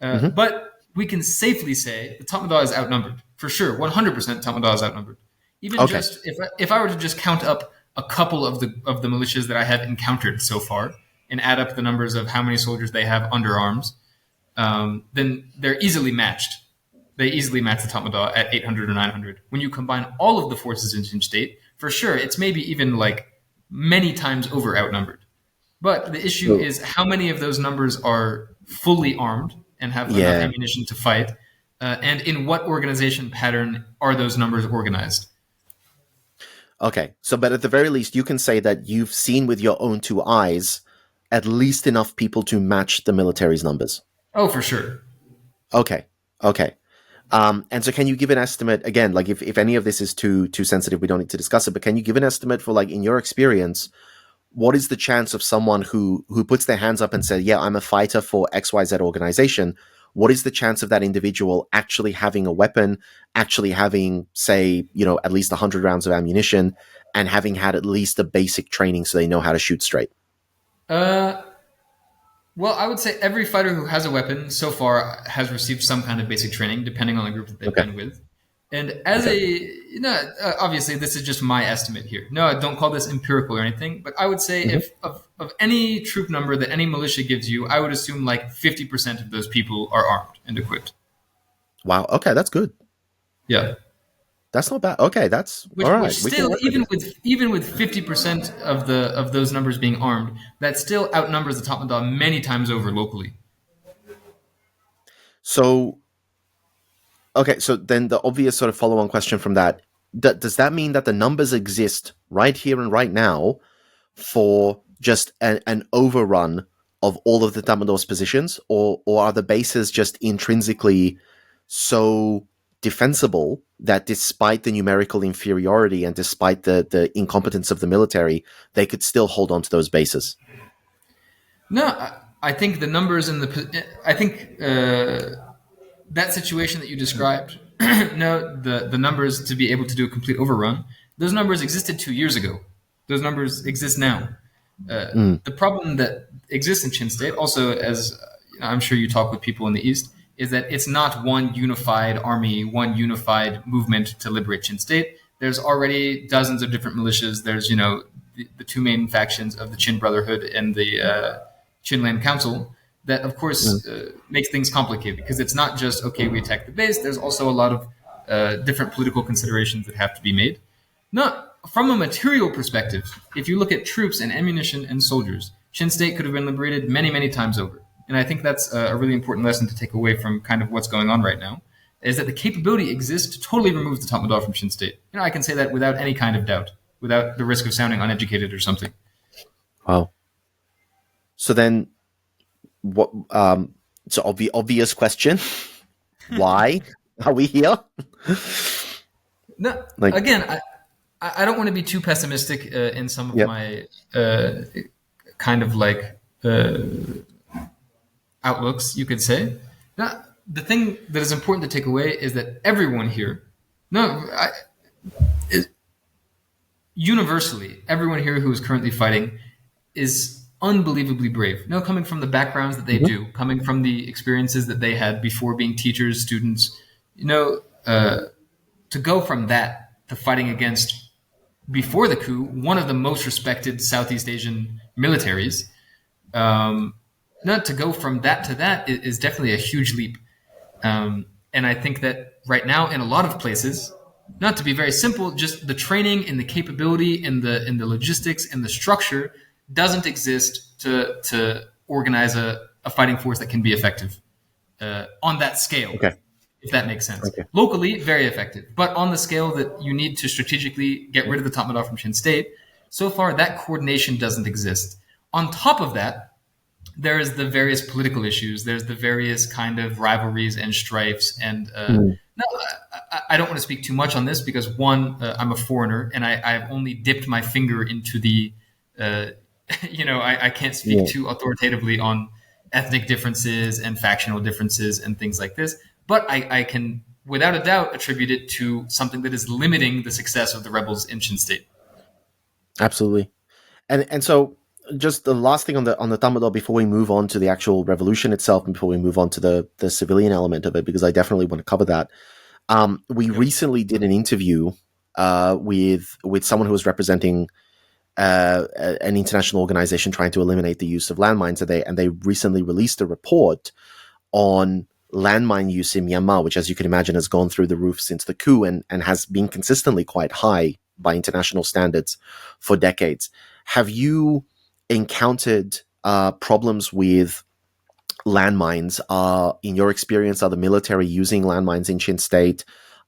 Hmm. But we can safely say the Tatmadaw is outnumbered for sure. 100% Tatmadaw is outnumbered. Even Okay. just if I were to just count up a couple of the militias that I have encountered so far and add up the numbers of how many soldiers they have under arms, then they're easily matched. They easily match the Tatmadaw at 800 or 900. When you combine all of the forces in Chin State, for sure, it's maybe even like many times over outnumbered. But the issue So, is how many of those numbers are fully armed and have enough yeah. ammunition to fight, and in what organization pattern are those numbers organized? Okay. So, but at the very least, you can say that you've seen with your own two eyes at least enough people to match the military's numbers. Oh, for sure. Okay. Okay. And so can you give an estimate again, like if any of this is too sensitive, we don't need to discuss it, but can you give an estimate for like in your experience, what is the chance of someone who puts their hands up and says, yeah, I'm a fighter for XYZ organization? What is the chance of that individual actually having a weapon, actually having, say, at least 100 rounds of ammunition and having had at least a basic training so they know how to shoot straight? Uh, well, I would say every fighter who has a weapon so far has received some kind of basic training, depending on the group that they've Okay. been with. And as Okay. obviously, this is just my estimate here. No, don't call this empirical or anything. But I would say Hmm. if of any troop number that any militia gives you, I would assume like 50% of those people are armed and equipped. Wow. Okay. That's good. Yeah. That's not bad. Okay. That's all Which right. We can still work with this. even with 50% of those numbers being armed, that still outnumbers the Tatmadaw many times over locally. So, okay, so then the obvious sort of follow-on question from that, does that mean that the numbers exist right here and right now for just an overrun of all of the Damador's positions, or are the bases just intrinsically so defensible that despite the numerical inferiority and despite the incompetence of the military, they could still hold on to those bases? No, I think the numbers in the I think that situation that you described, no, the numbers to be able to do a complete overrun, those numbers existed 2 years ago. Those numbers exist now. Mm, The problem that exists in Chin State, also as I'm sure you talk with people in the East, is that it's not one unified army, one unified movement to liberate Chin State. There's already dozens of different militias. There's the two main factions of the Chin Brotherhood and the Chin Land Council. That of mm. course makes things complicated because it's not just okay we attack the base. There's also a lot of different political considerations that have to be made. Not from a material perspective, if you look at troops and ammunition and soldiers, Chin State could have been liberated many, many times over. And I think that's a really important lesson to take away from kind of what's going on right now, is that the capability exists to totally remove the Tatmadaw from Chin State. I can say that without any kind of doubt, without the risk of sounding uneducated or something. Wow. So then, what? So obvious question: why are we here? No, Like, again, I don't want to be too pessimistic in some of yeah. my kind of like outlooks, you could say. Now, the thing that is important to take away is that everyone here, no, universally, everyone here who is currently fighting is unbelievably brave. No, coming from the backgrounds that they Mhm. do, coming from the experiences that they had before being teachers, students, you know, to go from that to fighting against, before the coup, one of the most respected Southeast Asian militaries, not to go from that to that is definitely a huge leap. And I think that right now, in a lot of places, not to be very simple, just the training and the capability and the logistics and the structure doesn't exist to organize a fighting force that can be effective on that scale. Okay. If that makes sense. Okay. Locally, very effective. But on the scale that you need to strategically get rid of the Tatmadaw from Shin State, so far that coordination doesn't exist. On top of that, there's the various political issues. There's the various kind of rivalries and strifes. And no, I don't want to speak too much on this because, one, I'm a foreigner and I've only dipped my finger into the, I can't speak too authoritatively on ethnic differences and factional differences and things like this. But I can, without a doubt, attribute it to something that is limiting the success of the rebels in Shin State. Absolutely. And so just the last thing on the Tatmadaw before we move on to the actual revolution itself and before we move on to the civilian element of it, because I definitely want to cover that. We recently did an interview with someone who was representing an international organization trying to eliminate the use of landmines, and they recently released a report on landmine use in Myanmar, which, as you can imagine, has gone through the roof since the coup and has been consistently quite high by international standards for decades. Have you encountered problems with landmines? In your experience, are the military using landmines in Shin State?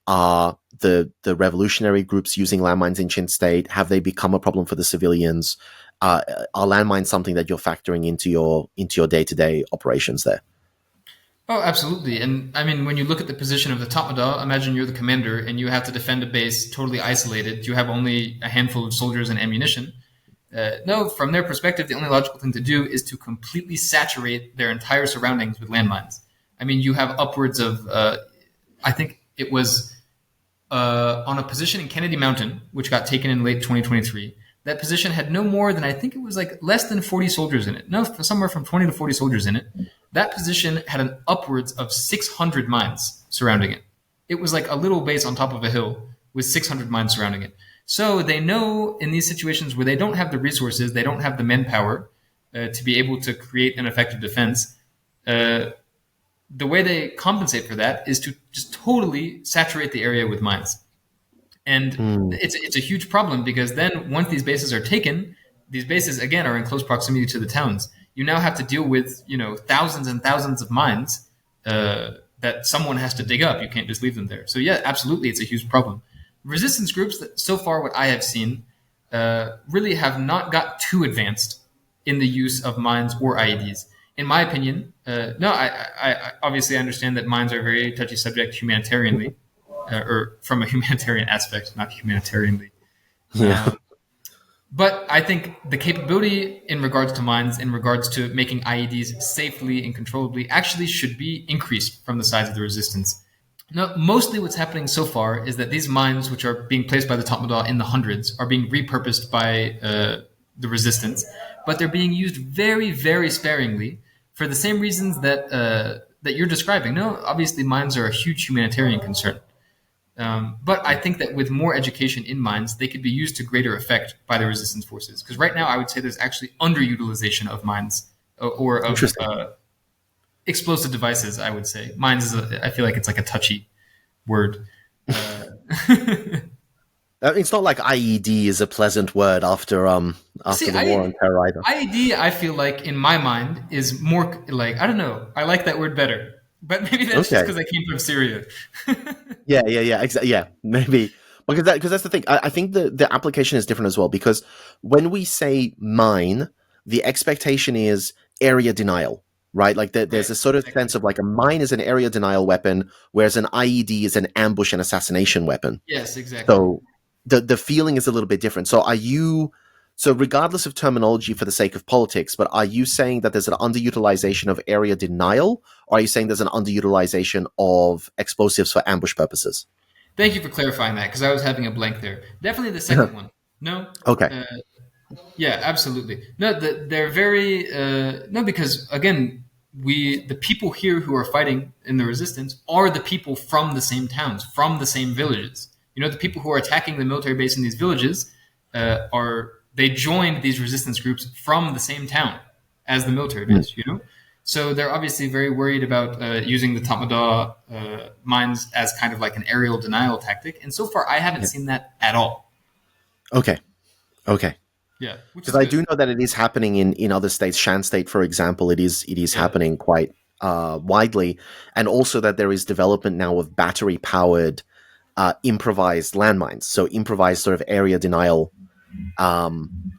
Are the revolutionary groups using landmines in Shin State? Have they become a problem for the civilians? Are landmines something that you're factoring into your day-to-day operations there? Oh, absolutely. And I mean, when you look at the position of the Tatmadaw, imagine you're the commander and you have to defend a base totally isolated. You have only a handful of soldiers and ammunition. No, from their perspective, the only logical thing to do is to completely saturate their entire surroundings with landmines. I mean, you have upwards of, I think it was on a position in Kennedy Mountain, which got taken in late 2023. That position had no more than, I think it was like less than 40 soldiers in it. No, somewhere from 20 to 40 soldiers in it. That position had an upwards of 600 mines surrounding it. It was like a little base on top of a hill with 600 mines surrounding it. So they know in these situations where they don't have the resources, they don't have the manpower to be able to create an effective defense, the way they compensate for that is to just totally saturate the area with mines. And it's a huge problem because then once these bases are taken, these bases, again, are in close proximity to the towns. You now have to deal with, thousands and thousands of mines that someone has to dig up. You can't just leave them there. So yeah, absolutely, it's a huge problem. Resistance groups, that so far what I have seen, really have not got too advanced in the use of mines or IEDs. In my opinion, I obviously understand that mines are a very touchy subject humanitarianly, or from a humanitarian aspect, not humanitarianly. Yeah. But I think the capability in regards to mines, in regards to making IEDs safely and controllably, actually should be increased from the size of the resistance. Now, mostly what's happening so far is that these mines, which are being placed by the Tatmadaw in the hundreds, are being repurposed by the resistance, but they're being used very, very sparingly for the same reasons that that you're describing. No, obviously mines are a huge humanitarian concern. But I think that with more education in mines, they could be used to greater effect by the resistance forces. Because right now, I would say there's actually underutilization of mines or of explosive devices, I would say. Mines I feel like it's like a touchy word. It's not like IED is a pleasant word after the war on terror either. IED, I feel like, in my mind, is more like, I don't know, I like that word better. But maybe that's just because I came from Syria. Yeah, maybe. Because that's the thing. I think the application is different as well, because when we say mine, the expectation is area denial, right? Like there's a sort of sense of like a mine is an area denial weapon, whereas an IED is an ambush and assassination weapon. Yes, exactly. So the feeling is a little bit different. So regardless of terminology for the sake of politics, but are you saying that there's an underutilization of area denial, or are you saying there's an underutilization of explosives for ambush purposes? Thank you for clarifying that, because I was having a blank there. Definitely the second one. No? Okay. Yeah, absolutely. No, they're very... no, because, again, the people here who are fighting in the resistance are the people from the same towns, from the same villages. The people who are attacking the military base in these villages they joined these resistance groups from the same town as the military base. So they're obviously very worried about using the Tatmadaw mines as kind of like an aerial denial tactic. And so far, I haven't seen that at all. Okay. Yeah, which Because is I good. do know that it is happening in other states. Shan State, for example, it is happening quite widely, and also that there is development now of battery powered improvised landmines, so improvised sort of area denial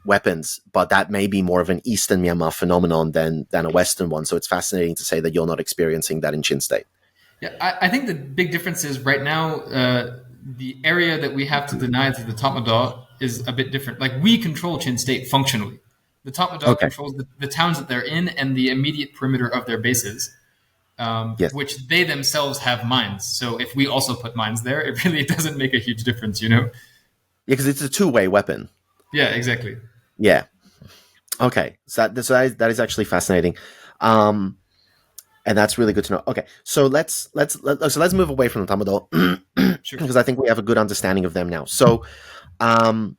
weapons. But that may be more of an Eastern Myanmar phenomenon than a Western one. So it's fascinating to say that you're not experiencing that in Chin State. Yeah, I think the big difference is right now the area that we have to deny to the Tatmadaw is a bit different. Like we control Chin State functionally. The Tatmadaw Okay. controls the towns that they're in and the immediate perimeter of their bases, Yes. which they themselves have mines. So if we also put mines there, it really doesn't make a huge difference. Yeah, because it's a two-way weapon. Yeah, exactly. Yeah. Okay. So that is actually fascinating. And that's really good to know. Okay, so let's move away from the Tatmadaw Sure. because I think we have a good understanding of them now. So, and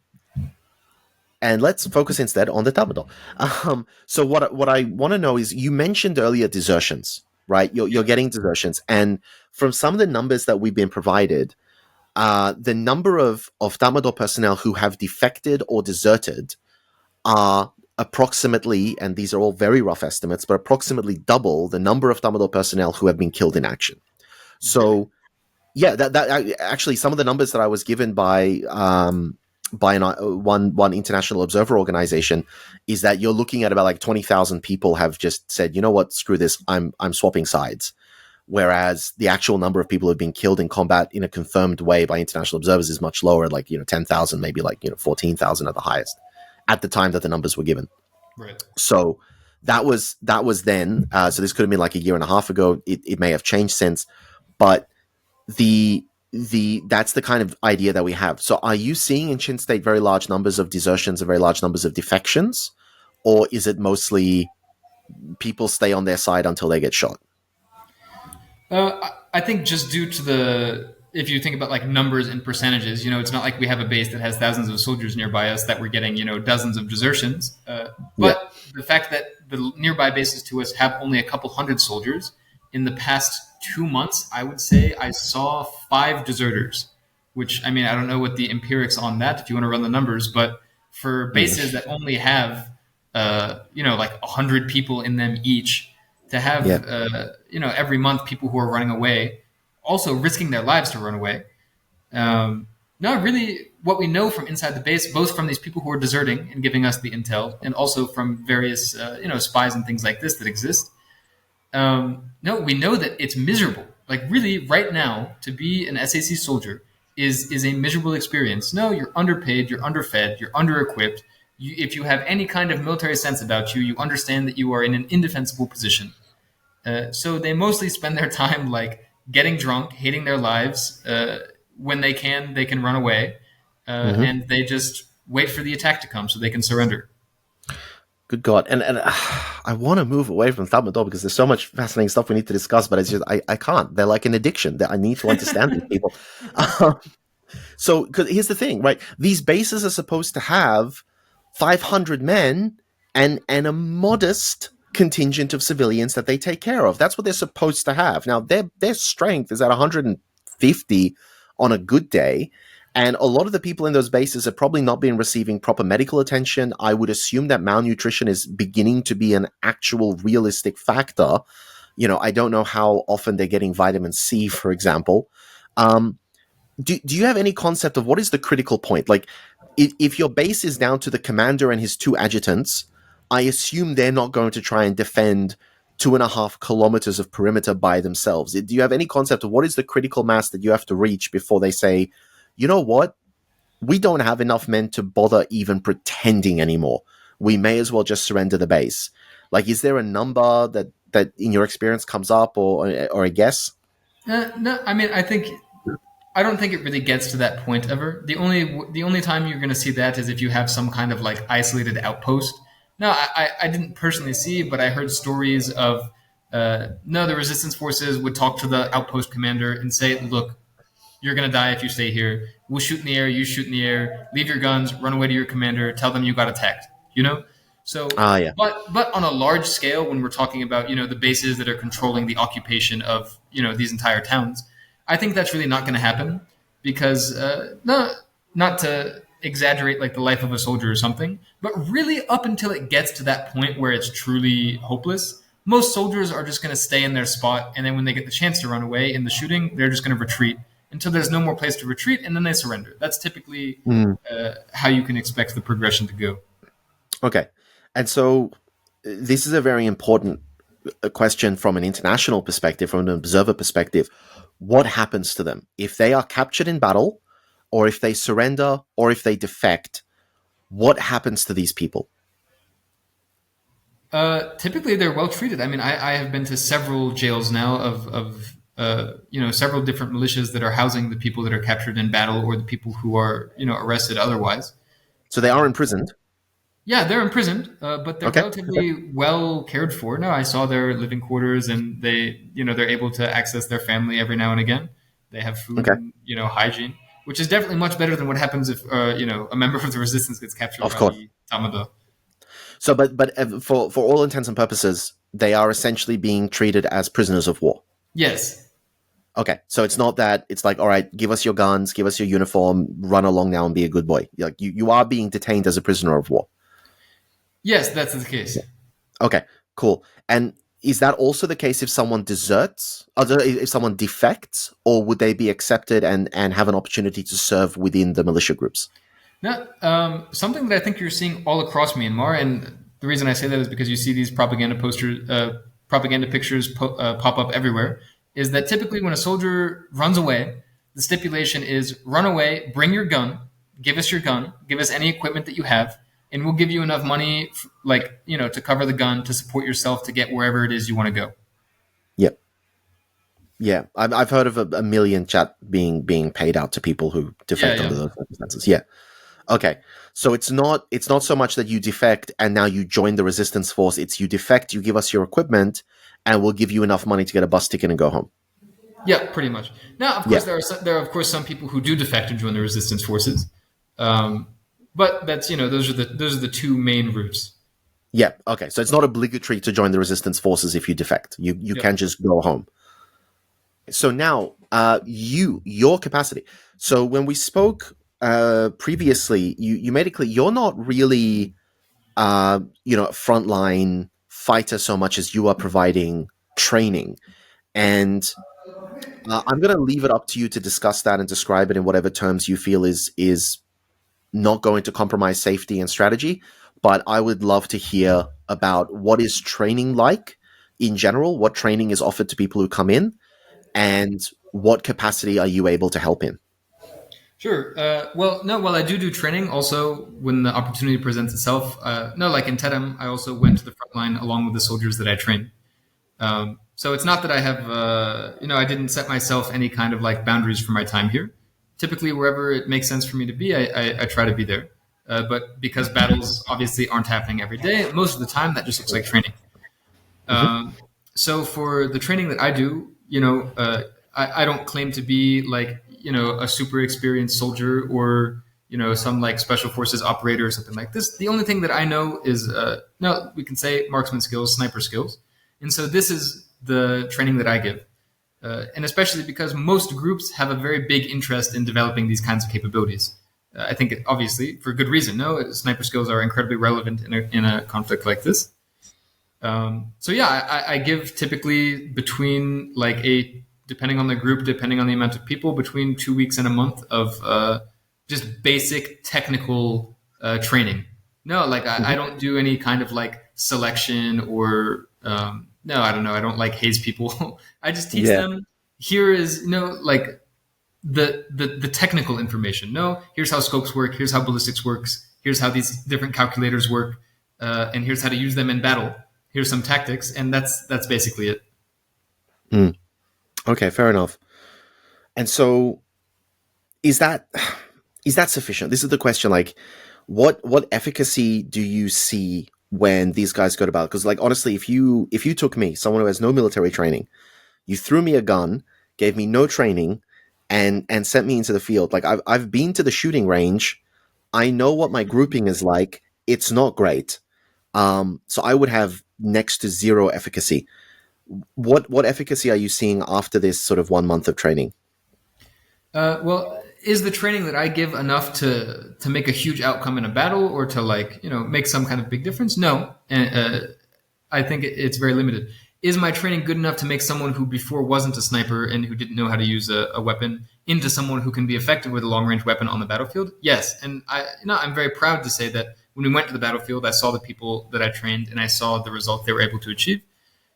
let's focus instead on the Tatmadaw. So what I want to know is, you mentioned earlier desertions, right? You're getting desertions, and from some of the numbers that we've been provided, the number of Tatmadaw personnel who have defected or deserted are approximately, and these are all very rough estimates, but approximately double the number of Tatmadaw personnel who have been killed in action. So, yeah, that actually, some of the numbers that I was given by one international observer organization is that you're looking at about like 20,000 people have just said, you know what, screw this, I'm swapping sides. Whereas the actual number of people who have been killed in combat in a confirmed way by international observers is much lower, like 10,000, maybe like 14,000 at the highest, at the time that the numbers were given. Right. So that was then. So this could have been like a year and a half ago. It may have changed since, but that's the kind of idea that we have. So are you seeing in Chin State very large numbers of desertions and very large numbers of defections, or is it mostly people stay on their side until they get shot? I think just due to if you think about like numbers and percentages, it's not like we have a base that has thousands of soldiers nearby us that we're getting, dozens of desertions. But the fact that the nearby bases to us have only a couple hundred soldiers, in the past 2 months, I would say I saw 5 deserters, which, I mean, I don't know what the empirics on that, if you want to run the numbers, but for bases that only have, like 100 people in them each, to have, every month people who are running away, also risking their lives to run away. No, really, what we know from inside the base, both from these people who are deserting and giving us the intel, and also from various, spies and things like this that exist. No, we know that it's miserable. Like really, right now, to be an SAC soldier is a miserable experience. No, you're underpaid, you're underfed, you're under-equipped. If you have any kind of military sense about you, you understand that you are in an indefensible position. So they mostly spend their time like getting drunk, hating their lives. When they can run away, and they just wait for the attack to come so they can surrender. Good God. And I want to move away from Tatmadaw because there's so much fascinating stuff we need to discuss, but it's just, I can't. They're like an addiction that I need to understand these people. So, because here's the thing, right? These bases are supposed to have 500 men and a modest contingent of civilians that they take care of. That's what they're supposed to have. Now, their strength is at 150 on a good day. And a lot of the people in those bases have probably not been receiving proper medical attention. I would assume that malnutrition is beginning to be an actual realistic factor. I don't know how often they're getting vitamin C, for example. Do you have any concept of what is the critical point? Like, if your base is down to the commander and his 2 adjutants, I assume they're not going to try and defend 2.5 kilometers of perimeter by themselves. Do you have any concept of what is the critical mass that you have to reach before they say, you know what? We don't have enough men to bother even pretending anymore. We may as well just surrender the base. Like, is there a number that in your experience comes up or a guess? No, I mean, I don't think it really gets to that point ever. The only time you're going to see that is if you have some kind of like isolated outpost. No, I didn't personally see, but I heard stories of the resistance forces would talk to the outpost commander and say, look, You're going to die if you stay here. We'll shoot in the air. You shoot in the air. Leave your guns. Run away to your commander. Tell them you got attacked. You know. So, Ah, yeah. but on a large scale, when we're talking about the bases that are controlling the occupation of these entire towns, I think that's really not going to happen because not to exaggerate like the life of a soldier or something, but really up until it gets to that point where it's truly hopeless, most soldiers are just going to stay in their spot, and then when they get the chance to run away in the shooting, they're just going to retreat until there's no more place to retreat, and then they surrender. That's typically how you can expect the progression to go. Okay. And so this is a very important question from an international perspective, from an observer perspective. What happens to them if they are captured in battle, or if they surrender, or if they defect? What happens to these people? Typically, they're well treated. I mean, I have been to several jails now of several different militias that are housing the people that are captured in battle or the people who are arrested otherwise. So they are imprisoned. Yeah, they're imprisoned, but they're relatively well cared for. No, I saw their living quarters, and they're able to access their family every now and again. They have food, hygiene, which is definitely much better than what happens if a member of the resistance gets captured by the Tamada. So, but for all intents and purposes, they are essentially being treated as prisoners of war. Yes. Okay, so it's not that it's like, all right, give us your guns, give us your uniform, run along now and be a good boy. Like you are being detained as a prisoner of war. Yes, that's the case. Okay, cool. And is that also the case if someone deserts, if someone defects, or would they be accepted and have an opportunity to serve within the militia groups? Now, something that I think you're seeing all across Myanmar, and the reason I say that is because you see these propaganda pictures pop up everywhere, is that typically when a soldier runs away, the stipulation is run away, bring your gun, give us your gun, give us any equipment that you have, and we'll give you enough money, to cover the gun, to support yourself, to get wherever it is you want to go. Yep. Yeah, I've heard of a million chat being paid out to people who defect under those circumstances. Yeah. Okay. So it's not so much that you defect and now you join the resistance force. It's you defect, you give us your equipment, and we'll give you enough money to get a bus ticket and go home. Yeah, pretty much. Now, of course, there are of course some people who do defect and join the resistance forces. But that's those are the two main routes. Yeah. Okay. So it's not obligatory to join the resistance forces if you defect. You can just go home. So now, your capacity. So when we spoke previously, you made it clear you're not really frontline fighter so much as you are providing training, and I'm going to leave it up to you to discuss that and describe it in whatever terms you feel is not going to compromise safety and strategy, but I would love to hear about what is training like in general, what training is offered to people who come in, and what capacity are you able to help in? Sure. Well, I do training also when the opportunity presents itself. Like in Tedem, I also went to the front line along with the soldiers that I train. So it's not that I have, I didn't set myself any kind of like boundaries for my time here. Typically, wherever it makes sense for me to be, I try to be there. But because battles obviously aren't happening every day, most of the time that just looks like training. So for the training that I do, I don't claim to be like, a super experienced soldier or, some like special forces operator or something like this. The only thing that I know is, we can say marksman skills, sniper skills. And so this is the training that I give. And especially because most groups have a very big interest in developing these kinds of capabilities. I think, obviously, for good reason. No, sniper skills are incredibly relevant in a conflict like this. I give typically between depending on the group, depending on the amount of people, between 2 weeks and a month of just basic technical training. No, I don't do any kind of like selection or no, I don't know. I don't like haze people. I just teach them. Here is the technical information. No, here's how scopes work. Here's how ballistics works. Here's how these different calculators work, and here's how to use them in battle. Here's some tactics, and that's basically it. Okay, fair enough. And so, is that sufficient? This is the question. Like, what efficacy do you see when these guys go to battle? Because, honestly, if you took me, someone who has no military training, you threw me a gun, gave me no training, and sent me into the field. Like I've been to the shooting range. I know what my grouping is like. It's not great. So I would have next to zero efficacy. What efficacy are you seeing after this sort of 1 month of training? Well, is the training that I give enough to make a huge outcome in a battle, or to make some kind of big difference? No, and I think it's very limited. Is my training good enough to make someone who before wasn't a sniper and who didn't know how to use a weapon into someone who can be effective with a long range weapon on the battlefield? Yes, and I'm very proud to say that when we went to the battlefield, I saw the people that I trained and I saw the result they were able to achieve.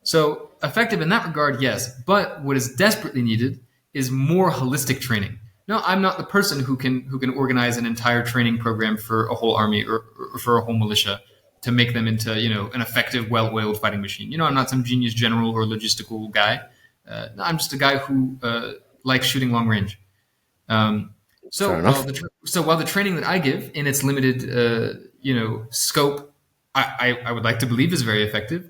So effective in that regard, yes. But what is desperately needed is more holistic training. No, I'm not the person who can organize an entire training program for a whole army or for a whole militia to make them into an effective, well-oiled fighting machine. I'm not some genius general or logistical guy. No, I'm just a guy who likes shooting long range. So while the training that I give in its limited scope, I would like to believe is very effective.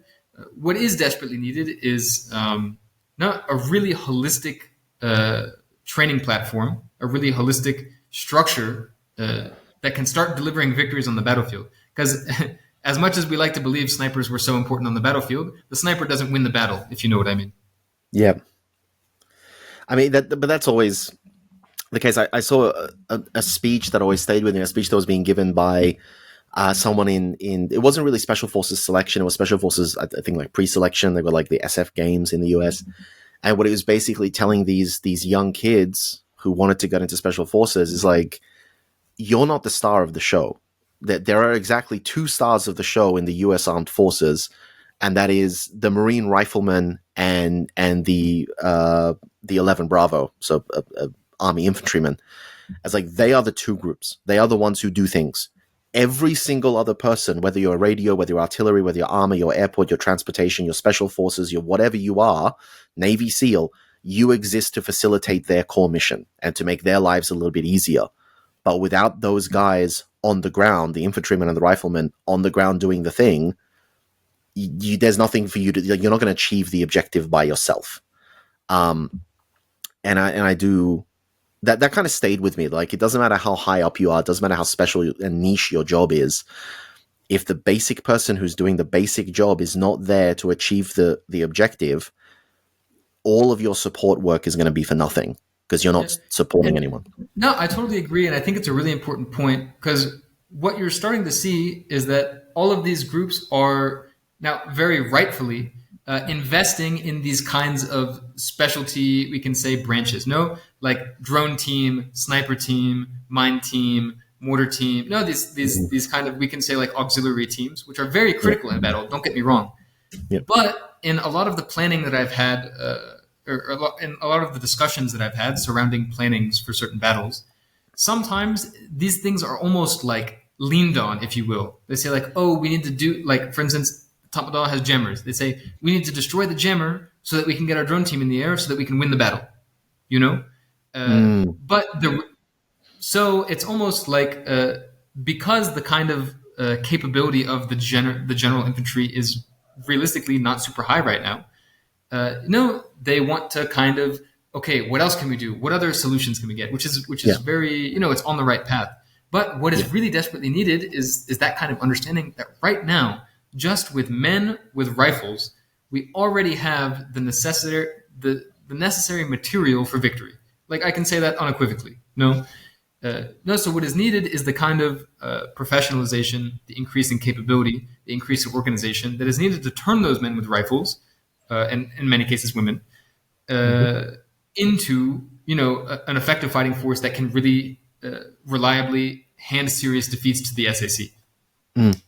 What is desperately needed is not a really holistic training platform, a really holistic structure that can start delivering victories on the battlefield. Because as much as we like to believe snipers were so important on the battlefield, the sniper doesn't win the battle, if you know what I mean. Yeah. I mean, but that's always the case. I saw a speech that always stayed with me, a speech that was being given by someone in it wasn't really Special Forces selection. It was Special Forces, I think, like pre-selection. They were like the SF games in the US. And what it was basically telling these young kids who wanted to get into Special Forces is like, you're not the star of the show. That there are exactly two stars of the show in the US Armed Forces, and that is the Marine Rifleman and the 11 Bravo, so Army Infantrymen. It's like they are the two groups. They are the ones who do things. Every single other person, whether you're radio, whether you're artillery, whether you're army, your airport, your transportation, your special forces, your whatever you are, Navy SEAL, you exist to facilitate their core mission and to make their lives a little bit easier. But without those guys on the ground, the infantrymen and the riflemen on the ground doing the thing, there's nothing for you to. You're not going to achieve the objective by yourself. And I do. That kind of stayed with me. Like, it doesn't matter how high up you are, it doesn't matter how special and niche your job is. If the basic person who's doing the basic job is not there to achieve the objective, all of your support work is going to be for nothing because you're not supporting anyone. No, I totally agree. And I think it's a really important point, because what you're starting to see is that all of these groups are now very rightfully investing in these kinds of specialty, we can say, branches. No, like drone team, sniper team, mine team, mortar team. No, these kind of, we can say, like auxiliary teams, which are very critical in battle. Don't get me wrong. Yep. But in a lot of the planning that I've had, in a lot of the discussions that I've had surrounding plannings for certain battles, sometimes these things are almost like leaned on, if you will. They say like, oh, we need to do, like, for instance, Tamadal has jammers. They say, we need to destroy the jammer so that we can get our drone team in the air so that we can win the battle. So it's almost like because the kind of capability of the general infantry is realistically not super high right now. They want to kind of, okay, what else can we do? What other solutions can we get? Which is very, it's on the right path. But what is really desperately needed is that kind of understanding that right now, just with men with rifles, we already have the necessary material for victory. Like, I can say that unequivocally. So what is needed is the kind of professionalization, the increase in capability, the increase in organization that is needed to turn those men with rifles, and in many cases women, into an effective fighting force that can really reliably hand serious defeats to the SAC. Mm.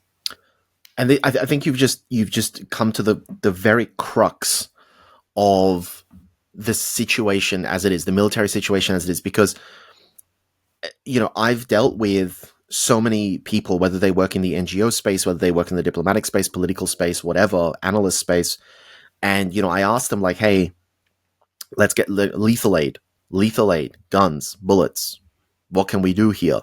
And I think you've just come to the very crux of the situation as it is, the military situation as it is, because I've dealt with so many people, whether they work in the NGO space, whether they work in the diplomatic space, political space, whatever, analyst space, and I asked them, like, hey, let's get lethal aid, guns, bullets. What can we do here?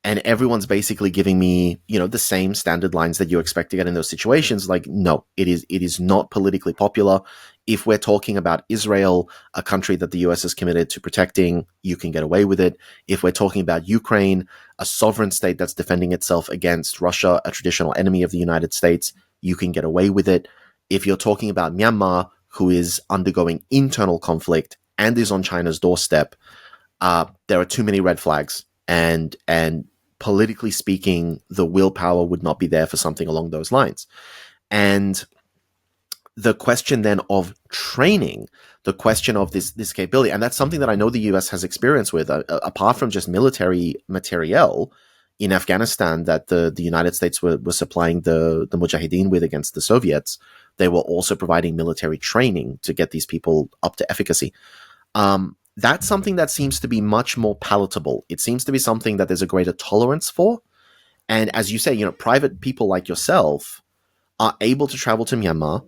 and everyone's basically giving me, the same standard lines that you expect to get in those situations. Like, no, it is not politically popular. If we're talking about Israel, a country that the US is committed to protecting, you can get away with it. If we're talking about Ukraine, a sovereign state that's defending itself against Russia, a traditional enemy of the United States, you can get away with it. If you're talking about Myanmar, who is undergoing internal conflict and is on China's doorstep, there are too many red flags, and politically speaking, the willpower would not be there for something along those lines. And the question then of training, the question of this capability, and that's something that I know the US has experience with, apart from just military materiel in Afghanistan that the United States were supplying the Mujahideen with against the Soviets. They were also providing military training to get these people up to efficacy. That's something that seems to be much more palatable. It seems to be something that there's a greater tolerance for. And as you say, private people like yourself are able to travel to Myanmar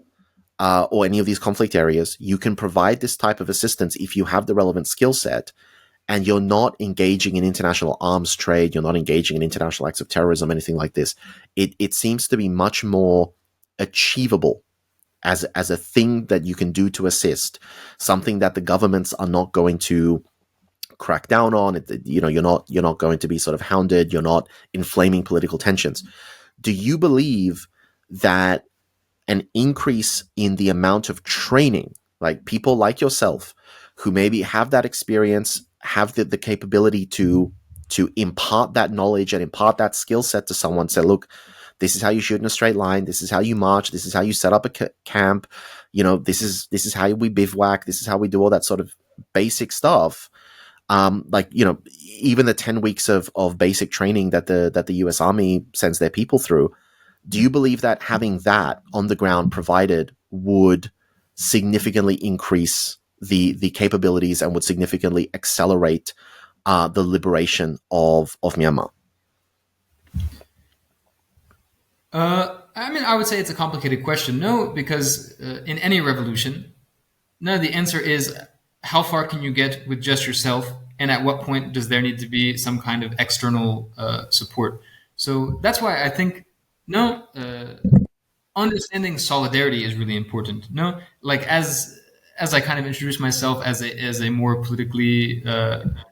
or any of these conflict areas. You can provide this type of assistance if you have the relevant skill set, and you're not engaging in international arms trade. You're not engaging in international acts of terrorism, anything like this. It seems to be much more achievable as a thing that you can do to assist, something that the governments are not going to crack down on. You're not going to be sort of hounded. You're not inflaming political tensions. Do you believe that an increase in the amount of training, like people like yourself, who maybe have that experience, have the capability to impart that knowledge and impart that skill set to someone, say, look, this is how you shoot in a straight line. This is how you march. This is how you set up a camp. This is how we bivouac. This is how we do all that sort of basic stuff. Even the 10 weeks of basic training that the US Army sends their people through. Do you believe that having that on the ground provided would significantly increase the capabilities and would significantly accelerate the liberation of Myanmar? I would say it's a complicated question. No, because in any revolution, the answer is how far can you get with just yourself, and at what point does there need to be some kind of external support? So that's why I think understanding solidarity is really important. Like as I kind of introduced myself as a more politically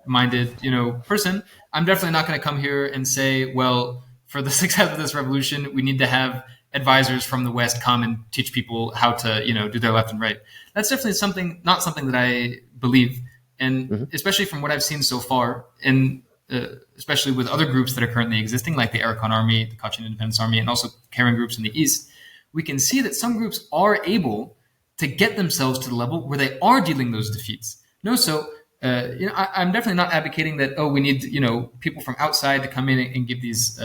minded person, I'm definitely not going to come here and say, well, for the success of this revolution, we need to have advisors from the West come and teach people how to, do their left and right. That's definitely not something that I believe. And especially from what I've seen so far, and especially with other groups that are currently existing, like the Arakan Army, the Kachin Independence Army, and also Karen groups in the East, we can see that some groups are able to get themselves to the level where they are dealing those defeats. I'm definitely not advocating that, we need, people from outside to come in and give these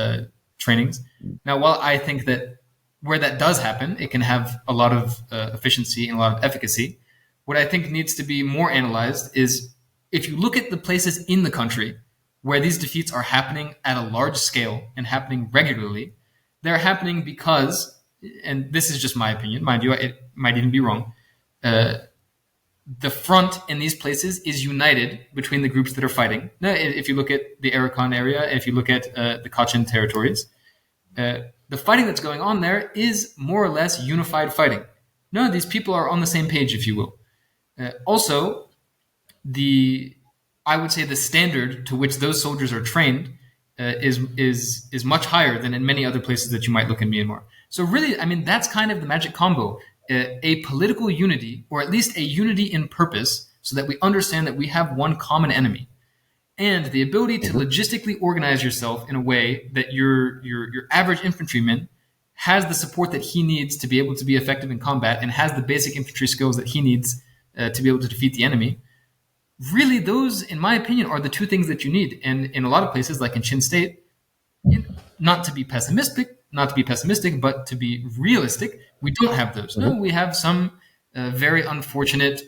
trainings. Now, while I think that where that does happen, it can have a lot of efficiency and a lot of efficacy, what I think needs to be more analyzed is if you look at the places in the country where these defeats are happening at a large scale and happening regularly, they're happening because, and this is just my opinion, mind you, it might even be wrong, the front in these places is united between the groups that are fighting. Now, if you look at the Arakan area, if you look at the Kachin territories, the fighting that's going on there is more or less unified fighting. No, these people are on the same page, if you will. Also, I would say the standard to which those soldiers are trained is much higher than in many other places that you might look in Myanmar. So really, that's kind of the magic combo. A political unity, or at least a unity in purpose, so that we understand that we have one common enemy, and the ability to logistically organize yourself in a way that your average infantryman has the support that he needs to be able to be effective in combat, and has the basic infantry skills that he needs to be able to defeat the enemy. Really, those, in my opinion, are the two things that you need. And in a lot of places, like in Chin State, not to be pessimistic, but to be realistic, we don't have those. No, we have some very unfortunate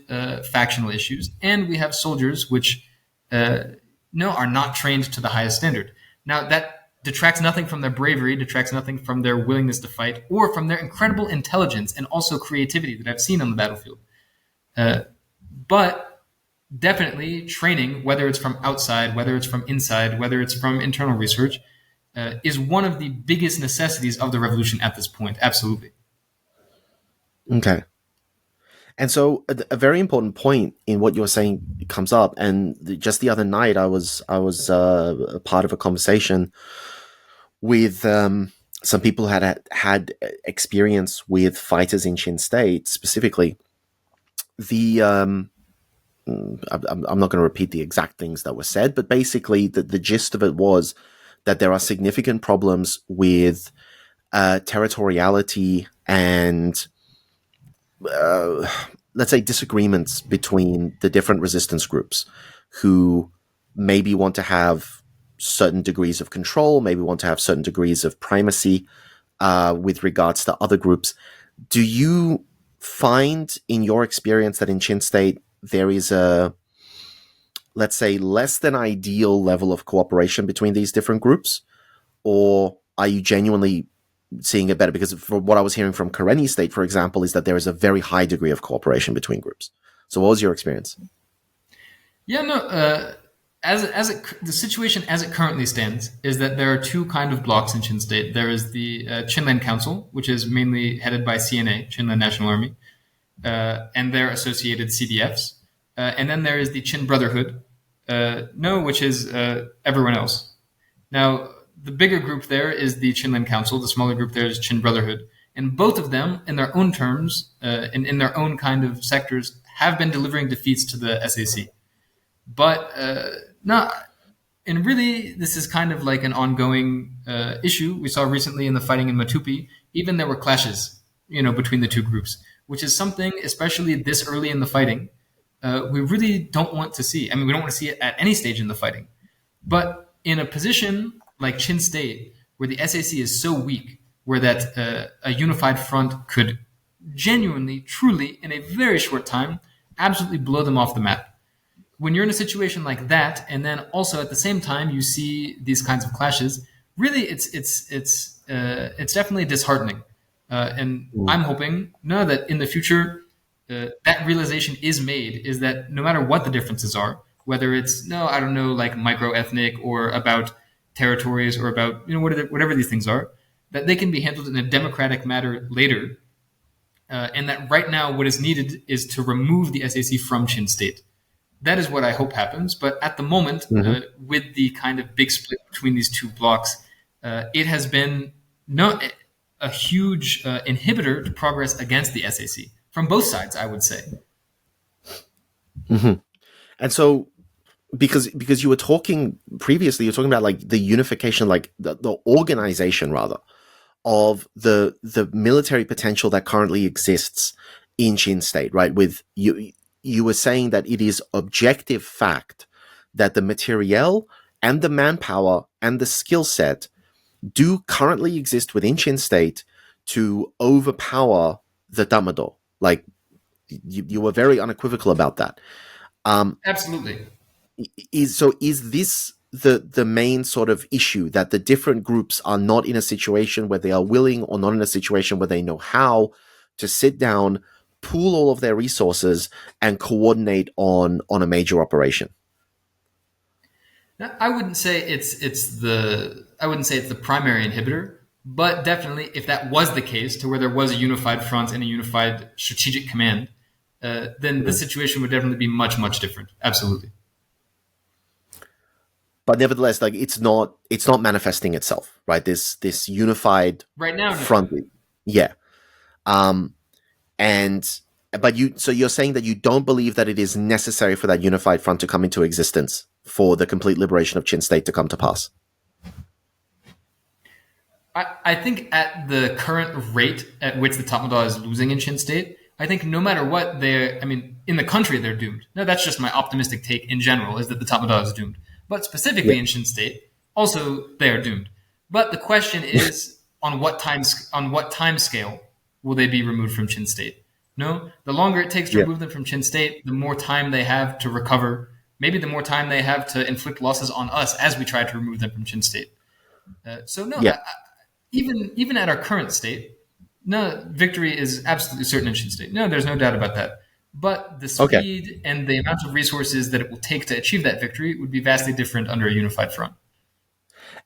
factional issues, and we have soldiers which are not trained to the highest standard. Now, that detracts nothing from their bravery, detracts nothing from their willingness to fight, or from their incredible intelligence and also creativity that I've seen on the battlefield. But definitely training, whether it's from outside, whether it's from inside, whether it's from internal research, is one of the biggest necessities of the revolution at this point. Absolutely. Okay. And so a very important point in what you're saying comes up. And just the other night, I was a part of a conversation with some people who had experience with fighters in Chin State. Specifically, the I'm not going to repeat the exact things that were said, but basically the gist of it was that there are significant problems with territoriality and let's say disagreements between the different resistance groups who maybe want to have certain degrees of control, maybe want to have certain degrees of primacy with regards to other groups. Do you find in your experience that in Chin State there is a, let's say, less than ideal level of cooperation between these different groups? Or are you genuinely seeing it better? Because from what I was hearing from Karenni State, for example, is that there is a very high degree of cooperation between groups. So what was your experience? Yeah, no. The situation as it currently stands is that there are two kind of blocks in Chin State. There is the Chinland Council, which is mainly headed by CNA, Chinland National Army, and their associated CDFs. And then there is the Chin Brotherhood, which is everyone else. Now, the bigger group there is the Chinland Council. The smaller group there is Chin Brotherhood. And both of them, in their own terms, and in their own kind of sectors, have been delivering defeats to the SAC. But no, and really, this is kind of like an ongoing issue. We saw recently in the fighting in Matupi, even there were clashes, between the two groups, which is something, especially this early in the fighting, we really don't want to see. I mean, we don't want to see it at any stage in the fighting. But in a position like Chin State, where the SAC is so weak, where that a unified front could genuinely, truly, in a very short time, absolutely blow them off the map. When you're in a situation like that, and then also at the same time you see these kinds of clashes, really it's definitely disheartening. And I'm hoping that in the future that realization is made, is that no matter what the differences are, whether it's like micro-ethnic or about territories or about whatever these things are, that they can be handled in a democratic manner later, and that right now what is needed is to remove the SAC from Chin State. That is what I hope happens. But at the moment, with the kind of big split between these two blocks, it has been a huge inhibitor to progress against the SAC from both sides, I would say. Mm-hmm. And so, because you were talking previously, you're talking about like the unification, like the organization rather of the military potential that currently exists in Chin State, right? With you were saying that it is objective fact that the materiel and the manpower and the skill set do currently exist within Chin State to overpower the Damado. Like you were very unequivocal about that. Absolutely. Is this the main sort of issue, that the different groups are not in a situation where they are willing, or not in a situation where they know how to sit down, pool all of their resources, and coordinate on a major operation? I wouldn't say it's the primary inhibitor, but definitely if that was the case, to where there was a unified front and a unified strategic command, then the situation would definitely be much, much different. Absolutely. But nevertheless, like it's not manifesting itself, right? This unified right now front, yeah. But you're saying that you don't believe that it is necessary for that unified front to come into existence for the complete liberation of Chin State to come to pass? I think at the current rate at which the Tatmadaw is losing in Chin State, I think no matter what in the country they're doomed. No, that's just my optimistic take in general, is that the Tatmadaw is doomed. But specifically in Chin State, also they are doomed. But the question is, on what time scale will they be removed from Chin State? No, the longer it takes to remove them from Chin State, the more time they have to recover. Maybe the more time they have to inflict losses on us as we try to remove them from Chin State. Even at our current state, no, victory is absolutely certain in Chin State. No, there's no doubt about that. but the Okay. speed and the amount of resources that it will take to achieve that victory would be vastly different under a unified front.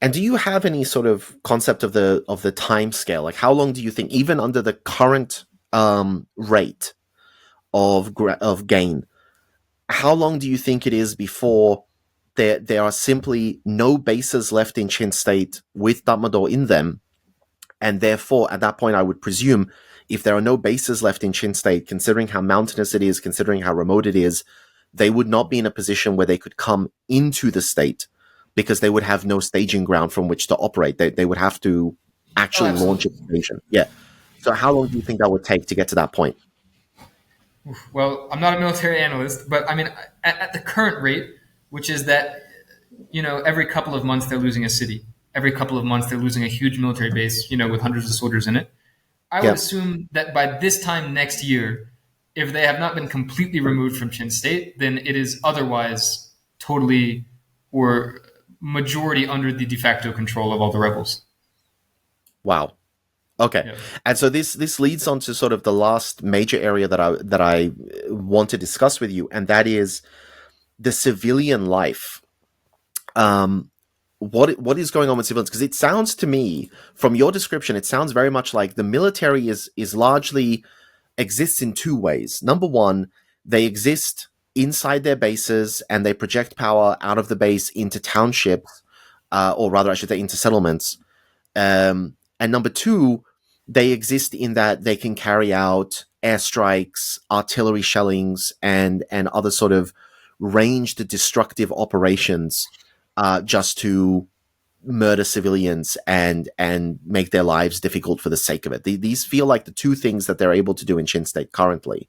And do you have any sort of concept of the time scale? Like, how long do you think, even under the current rate of gain, how long do you think it is before there are simply no bases left in Chin State with Tatmadaw in them, and therefore at that point I would presume if there are no bases left in Chin State, considering how mountainous it is, considering how remote it is, they would not be in a position where they could come into the state because they would have no staging ground from which to operate. They would have to Oh, actually launch absolutely. an invasion. Yeah. So how long do you think that would take to get to that point? Well, I'm not a military analyst, but I mean, at the current rate, which is that, every couple of months they're losing a city. Every couple of months they're losing a huge military base, with hundreds of soldiers in it. I would Yeah. assume that by this time next year, if they have not been completely removed from Chin State, then it is otherwise totally or majority under the de facto control of all the rebels. Wow. Okay. Yeah. And so this leads on to sort of the last major area that I want to discuss with you, and that is the civilian life. What is going on with civilians? Because it sounds to me, from your description, it sounds very much like the military is largely exists in two ways. Number one, they exist inside their bases and they project power out of the base into townships, or rather, I should say, into settlements. And number two, they exist in that they can carry out airstrikes, artillery shellings, and other sort of ranged destructive operations, just to murder civilians and make their lives difficult for the sake of it. These feel like the two things that they're able to do in Chin State currently.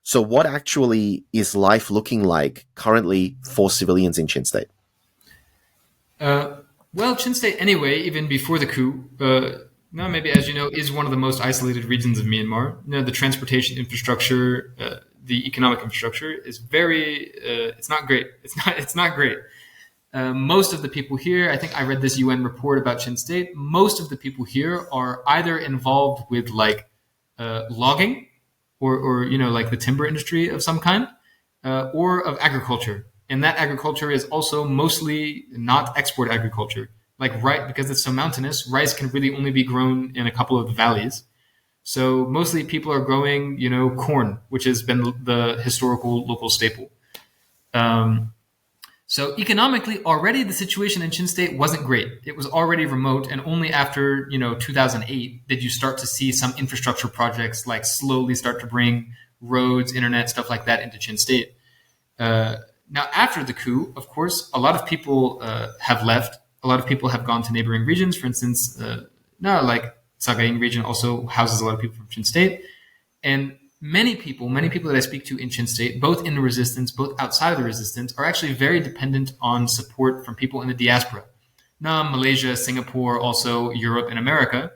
So what actually is life looking like currently for civilians in Chin State? Well, Chin State, anyway, even before the coup, now maybe as you know, is one of the most isolated regions of Myanmar. The transportation infrastructure, the economic infrastructure is very. It's not great. It's not great. Most of the people here, I think I read this UN report about Chin State. Most of the people here are either involved with logging, or like the timber industry of some kind, or of agriculture. And that agriculture is also mostly not export agriculture. Right, because it's so mountainous, rice can really only be grown in a couple of the valleys. So mostly people are growing, corn, which has been the historical local staple. So economically, already the situation in Chin State wasn't great. It was already remote, and only after 2008 did you start to see some infrastructure projects slowly start to bring roads, internet, stuff like that into Chin State. Now, after the coup, of course, a lot of people have left. A lot of people have gone to neighboring regions. For instance, Sagaing region also houses a lot of people from Chin State. And many people that I speak to in Chin State, both in the resistance, both outside of the resistance, are actually very dependent on support from people in the diaspora. Now, Malaysia, Singapore, also Europe and America.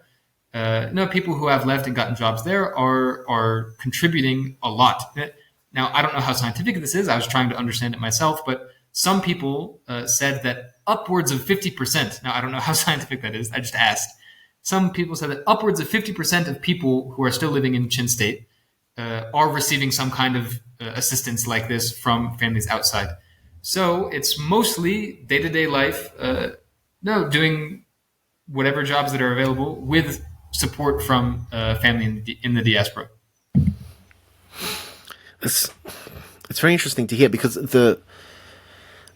People who have left and gotten jobs there are contributing a lot. Now, I don't know how scientific this is. I was trying to understand it myself, but some people said that upwards of 50%, now I don't know how scientific that is, I just asked. Some people said that upwards of 50% of people who are still living in Chin State are receiving some kind of assistance like this from families outside. So it's mostly day-to-day life, doing whatever jobs that are available with support from family in the diaspora. It's very interesting to hear, because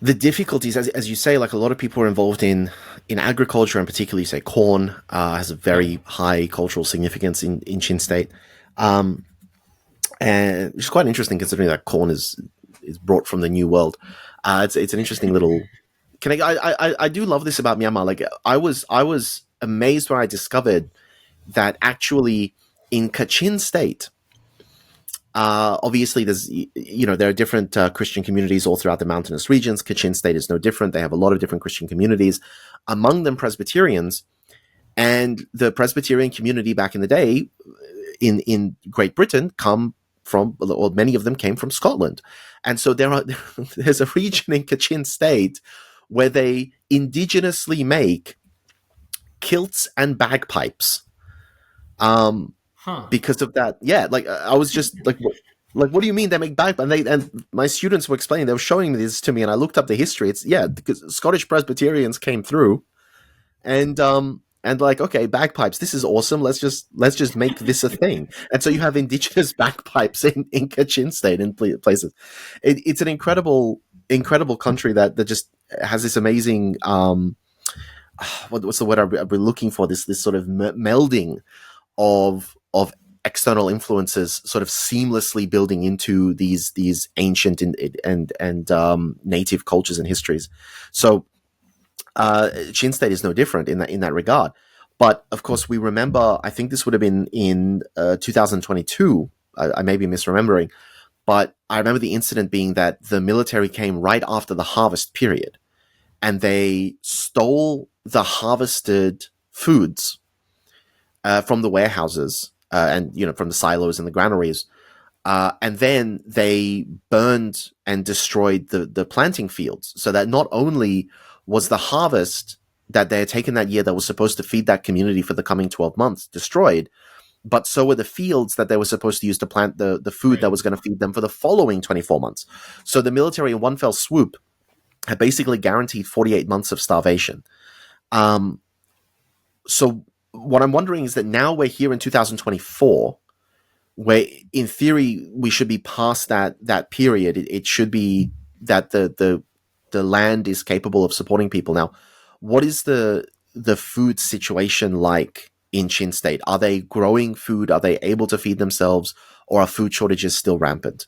the difficulties, as you say, like a lot of people are involved in agriculture, and particularly, say, corn has a very high cultural significance in Chin State, and which is quite interesting considering that corn is brought from the New World. It's an interesting little. I do love this about Myanmar. Like I was amazed when I discovered that actually in Kachin State. Obviously, there are different Christian communities all throughout the mountainous regions. Kachin State is no different. They have a lot of different Christian communities, among them Presbyterians. And the Presbyterian community back in the day in Great Britain come from, or many of them came from Scotland. And so there's a region in Kachin State where they indigenously make kilts and bagpipes. Huh. because of that. Yeah, like I was just like, what do you mean they make bagpipes? And my students were explaining, they were showing this to me, and I looked up the history. It's because Scottish Presbyterians came through, and like, okay, bagpipes, this is awesome. Let's just make this a thing. And so you have indigenous bagpipes in Kachin State in places. It's an incredible country that just has this amazing what's the word I've been looking for? This sort of melding of external influences, sort of seamlessly building into these ancient and native cultures and histories. So Chin State is no different in that regard. But of course, we remember. I think this would have been in 2022. I may be misremembering, but I remember the incident being that the military came right after the harvest period, and they stole the harvested foods from the warehouses and from the silos and the granaries, and then they burned and destroyed the planting fields, so that not only was the harvest that they had taken that year that was supposed to feed that community for the coming 12 months destroyed, but so were the fields that they were supposed to use to plant the food that was going to feed them for the following 24 months. So the military, in one fell swoop, had basically guaranteed 48 months of starvation. So what I'm wondering is that now we're here in 2024, where in theory we should be past that period. It should be that the land is capable of supporting people. Now, what is the food situation like in Chin State? Are they growing food? Are they able to feed themselves, or are food shortages still rampant?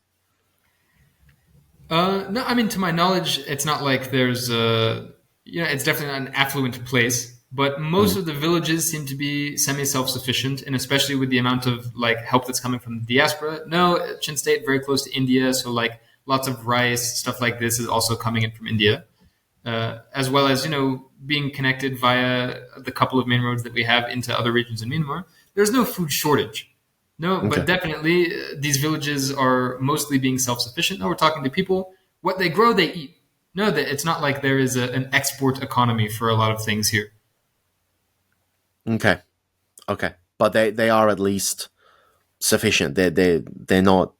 No, I mean, to my knowledge, it's not like there's it's definitely not an affluent place, but most of the villages seem to be semi-self-sufficient, and especially with the amount of like help that's coming from the diaspora. No, Chin State very close to India, so like lots of rice, stuff like this is also coming in from India, as well as being connected via the couple of main roads that we have into other regions in Myanmar. There's no food shortage. No, Okay. but definitely these villages are mostly being self-sufficient. No, we're talking to people. What they grow, they eat. No, it's not like there is an export economy for a lot of things here. Okay. But they are at least sufficient. They're not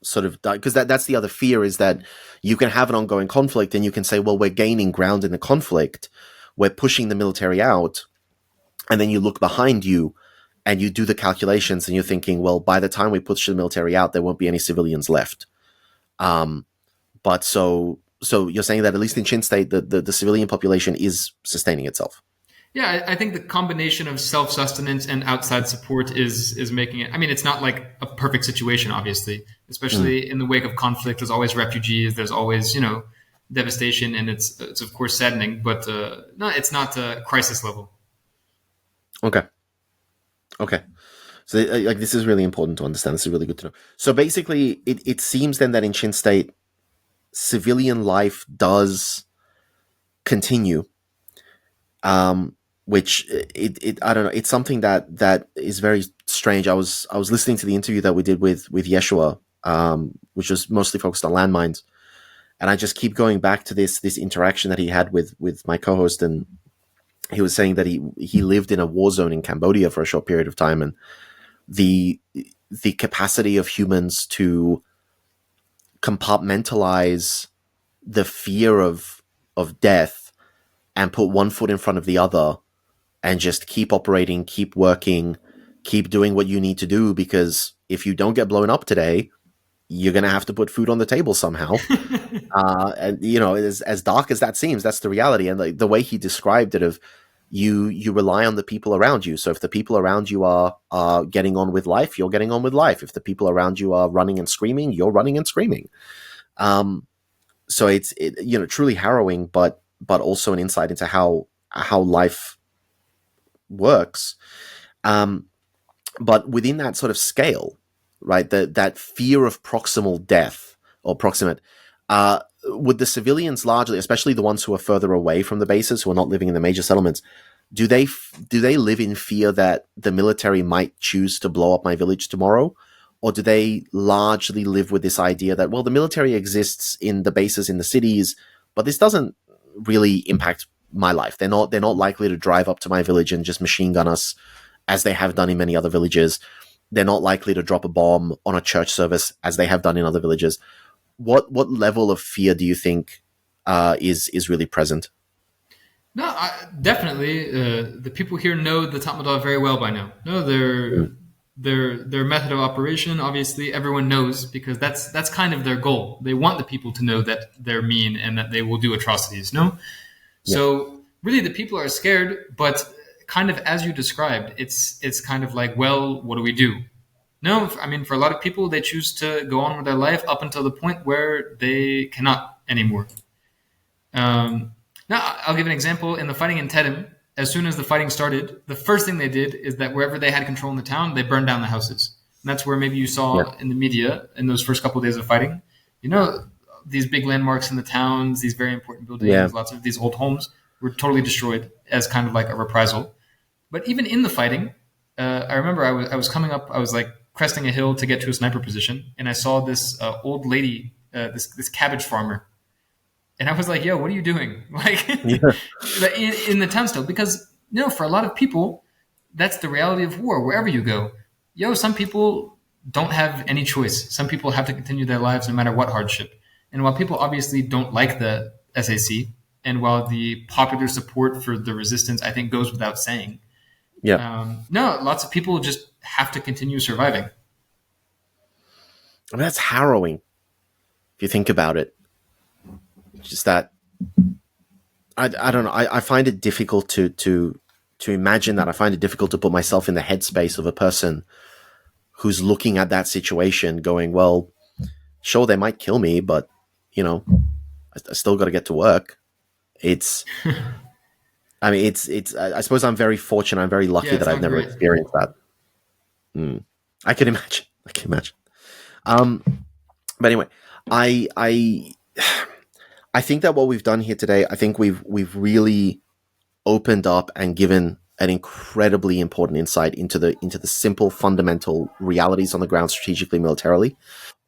sort of, because that's the other fear, is that you can have an ongoing conflict and you can say, well, we're gaining ground in the conflict, we're pushing the military out, and then you look behind you and you do the calculations and you're thinking, well, by the time we push the military out, there won't be any civilians left. But so you're saying that at least in Chin State, the civilian population is sustaining itself. Yeah, I think the combination of self-sustenance and outside support is making it. I mean, it's not like a perfect situation, obviously, especially in the wake of conflict. There's always refugees. There's always, devastation, and it's of course saddening. But no, it's not a crisis level. Okay. So like this is really important to understand. This is really good to know. So basically, it seems then that in Chin State, civilian life does continue. Which I don't know. It's something that is very strange. I was listening to the interview that we did with Yeshua, which was mostly focused on landmines, and I just keep going back to this interaction that he had with my co-host, and he was saying that he lived in a war zone in Cambodia for a short period of time, and the capacity of humans to compartmentalize the fear of death and put one foot in front of the other and just keep operating, keep working, keep doing what you need to do, because if you don't get blown up today, you're going to have to put food on the table somehow. And as dark as that seems, that's the reality. And the way he described it, of you rely on the people around you. So if the people around you are getting on with life, you're getting on with life. If the people around you are running and screaming, you're running and screaming. So it's truly harrowing, but also an insight into how life works. But within that sort of scale, right, that fear of proximal death or proximate, would the civilians largely, especially the ones who are further away from the bases, who are not living in the major settlements, do they live in fear that the military might choose to blow up my village tomorrow? Or do they largely live with this idea that, well, the military exists in the bases in the cities, but this doesn't really impact my life. They're not likely to drive up to my village and just machine gun us, as they have done in many other villages. they're not likely to drop a bomb on a church service as they have done in other villages. What level of fear do you think is really present? No, definitely. The people here know the Tatmadaw very well by now. No, their method of operation, obviously, everyone knows, because that's kind of their goal. They want the people to know that they're mean and that they will do atrocities. No, Yeah. so really the people are scared, but kind of as you described, it's kind of like, well, what do we do? No, I mean, for a lot of people, they choose to go on with their life up until the point where they cannot anymore. Now, I'll give an example. In the fighting in Tedim, as soon as the fighting started, the first thing they did is that wherever they had control in the town, they burned down the houses. And that's where maybe you saw in the media in those first couple of days of fighting, these big landmarks in the towns, these very important buildings, lots of these old homes were totally destroyed as kind of like a reprisal. But even in the fighting, I remember I was coming up, I was like cresting a hill to get to a sniper position, and I saw this old lady, this cabbage farmer. And I was like, yo, what are you doing? Like, in the town still, because, for a lot of people, that's the reality of war, wherever you go. Some people don't have any choice. Some people have to continue their lives no matter what hardship. And while people obviously don't like the SAC, and while the popular support for the resistance, I think, goes without saying, lots of people just have to continue surviving. I mean, that's harrowing if you think about it. Just that, I don't know. I find it difficult to imagine that. I find it difficult to put myself in the headspace of a person who's looking at that situation going, well, sure, they might kill me, but, I still got to get to work. It's, I mean, I suppose I'm very fortunate. I'm very lucky that I've never experienced that. I can imagine. But anyway, I think that what we've done here today, I think we've really opened up and given an incredibly important insight into the simple, fundamental realities on the ground, strategically, militarily.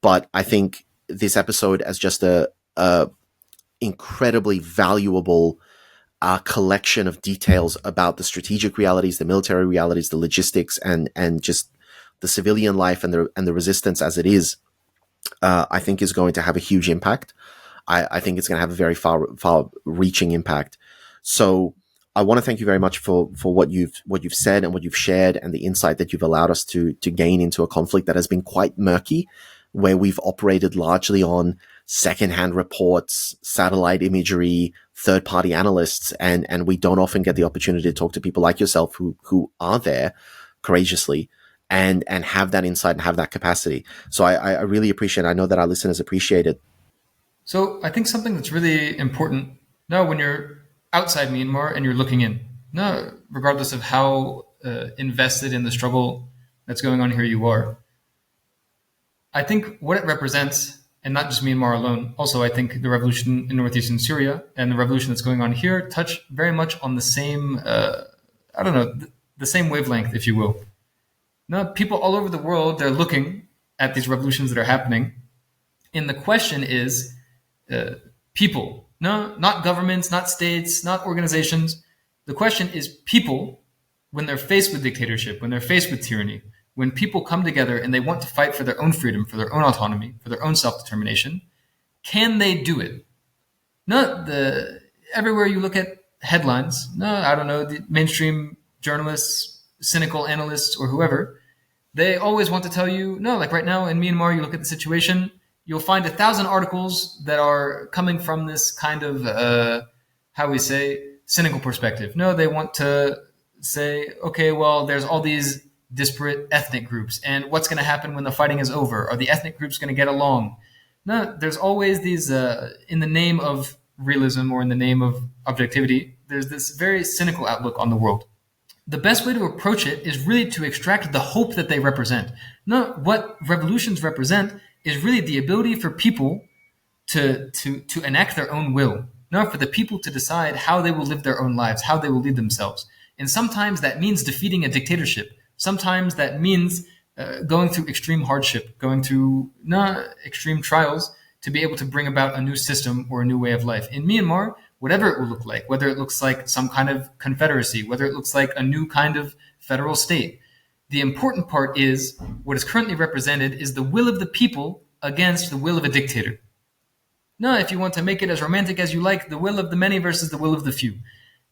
But I think this episode as just a incredibly valuable collection of details about the strategic realities, the military realities, the logistics, and just the civilian life and the resistance as it is, I think is going to have a huge impact. I think it's going to have a very far-reaching impact. So I want to thank you very much for what you've said and what you've shared, and the insight that you've allowed us to gain into a conflict that has been quite murky, where we've operated largely on secondhand reports, satellite imagery, third-party analysts, and we don't often get the opportunity to talk to people like yourself who are there courageously and have that insight and have that capacity. So I really appreciate it. I know that our listeners appreciate it. So I think something that's really important now when you're outside Myanmar and you're looking in, regardless of how invested in the struggle that's going on here you are, I think what it represents, and not just Myanmar alone, also I think the revolution in northeastern Syria and the revolution that's going on here touch very much on the same, the same wavelength, if you will. People all over the world, they're looking at these revolutions that are happening, and the question is, people, not governments, not states, not organizations. The question is people, when they're faced with dictatorship, when they're faced with tyranny, when people come together and they want to fight for their own freedom, for their own autonomy, for their own self-determination, can they do it? Everywhere you look at headlines, the mainstream journalists, cynical analysts, or whoever, they always want to tell you, like right now in Myanmar, you look at the situation, you'll find 1,000 articles that are coming from this kind of, cynical perspective. They want to say, okay, well, there's all these disparate ethnic groups, and what's going to happen when the fighting is over? Are the ethnic groups going to get along? There's always these, in the name of realism or in the name of objectivity, there's this very cynical outlook on the world. The best way to approach it is really to extract the hope that they represent. What revolutions represent is really the ability for people to enact their own will. For the people to decide how they will live their own lives, how they will lead themselves. And sometimes that means defeating a dictatorship. Sometimes that means going through extreme hardship, going through extreme trials to be able to bring about a new system or a new way of life. In Myanmar, whatever it will look like, whether it looks like some kind of confederacy, whether it looks like a new kind of federal state, The important part is what is currently represented is the will of the people against the will of a dictator. No, if you want to make it as romantic as you like, the will of the many versus the will of the few.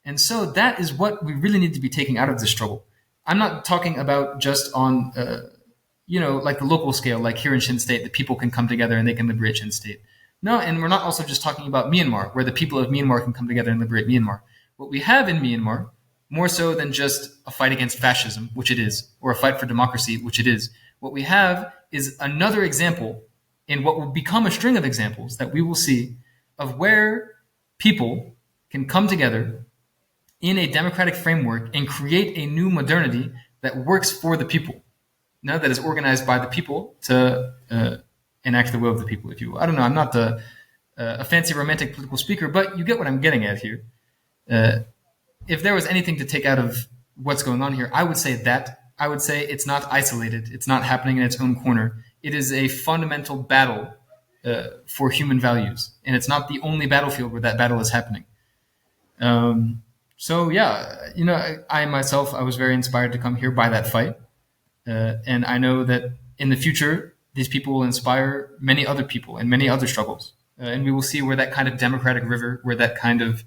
And so that is what we really need to be taking out of this struggle. I'm not talking about just on, like the local scale, like here in Shin State, the people can come together and they can liberate Shin State. No, and we're not also just talking about Myanmar, where the people of Myanmar can come together and liberate Myanmar. What we have in Myanmar, more so than just a fight against fascism, which it is, or a fight for democracy, which it is, what we have is another example in what will become a string of examples that we will see of where people can come together in a democratic framework and create a new modernity that works for the people, that is organized by the people to enact the will of the people, if you will. I don't know, I'm not a fancy romantic political speaker, but you get what I'm getting at here. If there was anything to take out of what's going on here, I would say it's not isolated. It's not happening in its own corner. It is a fundamental battle for human values. And it's not the only battlefield where that battle is happening. So yeah, I myself, I was very inspired to come here by that fight. And I know that in the future, these people will inspire many other people and many other struggles. And we will see where that kind of democratic river, where that kind of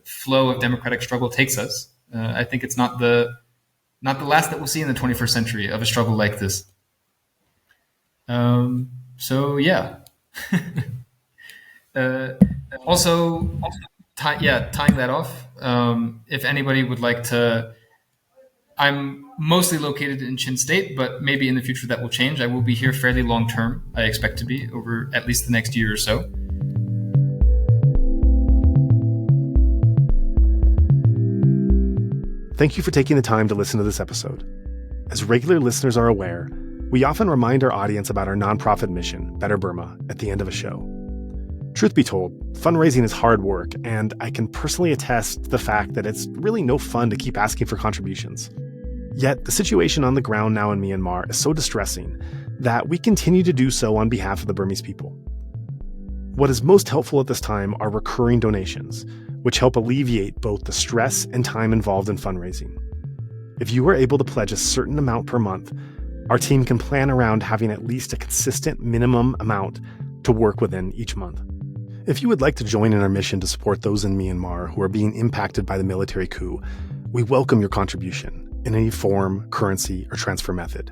flow of democratic struggle takes us. I think it's not the last that we'll see in the 21st century of a struggle like this. So yeah. Also, tying that off. If anybody would like to, I'm mostly located in Chin State, but maybe in the future that will change. I will be here fairly long term. I expect to be over at least the next year or so. Thank you for taking the time to listen to this episode. As regular listeners are aware, we often remind our audience about our nonprofit mission, Better Burma, at the end of a show. Truth be told, fundraising is hard work, and I can personally attest to the fact that it's really no fun to keep asking for contributions. Yet, the situation on the ground now in Myanmar is so distressing that we continue to do so on behalf of the Burmese people. What is most helpful at this time are recurring donations, which help alleviate both the stress and time involved in fundraising. If you are able to pledge a certain amount per month, our team can plan around having at least a consistent minimum amount to work within each month. If you would like to join in our mission to support those in Myanmar who are being impacted by the military coup, we welcome your contribution in any form, currency, or transfer method.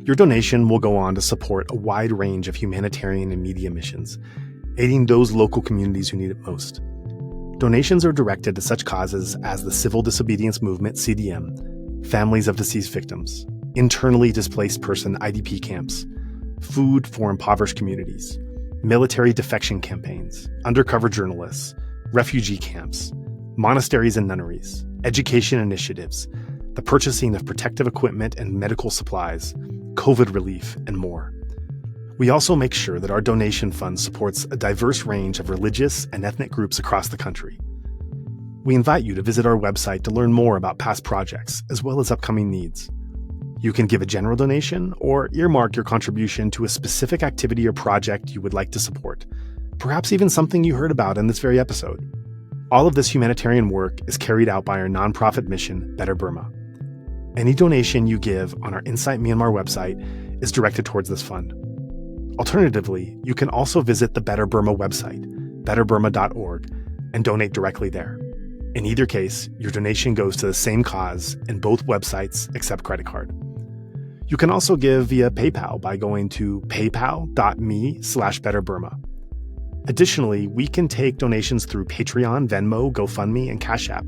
Your donation will go on to support a wide range of humanitarian and media missions, aiding those local communities who need it most. Donations are directed to such causes as the Civil Disobedience Movement, CDM, families of deceased victims, internally displaced person IDP camps, food for impoverished communities, military defection campaigns, undercover journalists, refugee camps, monasteries and nunneries, education initiatives, the purchasing of protective equipment and medical supplies, COVID relief, and more. We also make sure that our donation fund supports a diverse range of religious and ethnic groups across the country. We invite you to visit our website to learn more about past projects as well as upcoming needs. You can give a general donation or earmark your contribution to a specific activity or project you would like to support, perhaps even something you heard about in this very episode. All of this humanitarian work is carried out by our nonprofit mission, Better Burma. Any donation you give on our Insight Myanmar website is directed towards this fund. Alternatively, you can also visit the Better Burma website, betterburma.org, and donate directly there. In either case, your donation goes to the same cause, and both websites accept credit card. You can also give via PayPal by going to paypal.me/betterburma. Additionally, we can take donations through Patreon, Venmo, GoFundMe, and Cash App.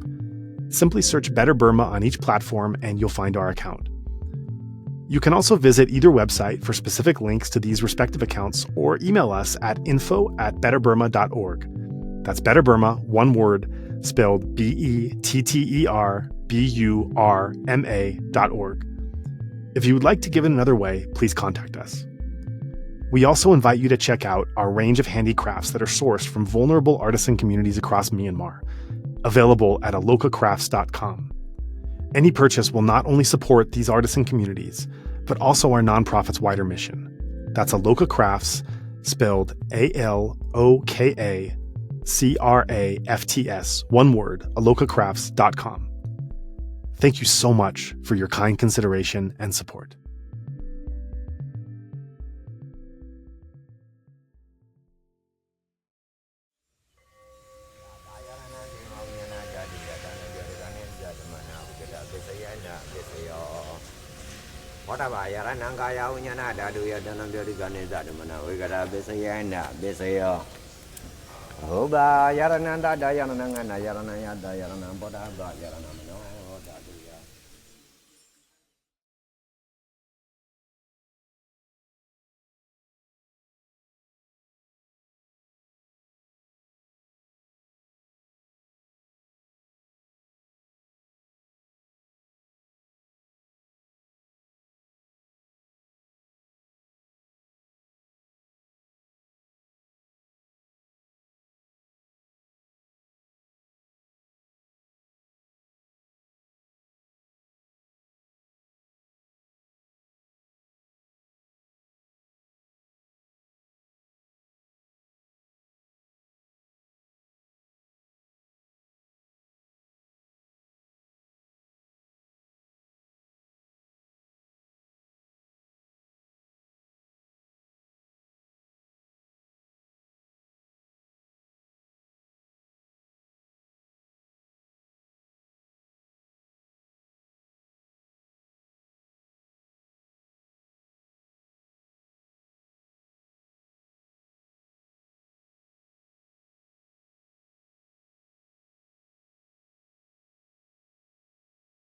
Simply search Better Burma on each platform and you'll find our account. You can also visit either website for specific links to these respective accounts or email us at info@betterburma.org. That's Better Burma, one word, spelled BETTERBURMA.org. If you would like to give it another way, please contact us. We also invite you to check out our range of handicrafts that are sourced from vulnerable artisan communities across Myanmar, available at alokacrafts.com. Any purchase will not only support these artisan communities, but also our nonprofit's wider mission. That's Aloka Crafts, spelled ALOKACRAFTS, one word, alokacrafts.com. Thank you so much for your kind consideration and support. Oba yarananda dayananga yaranaya dayanam boda ba yaranam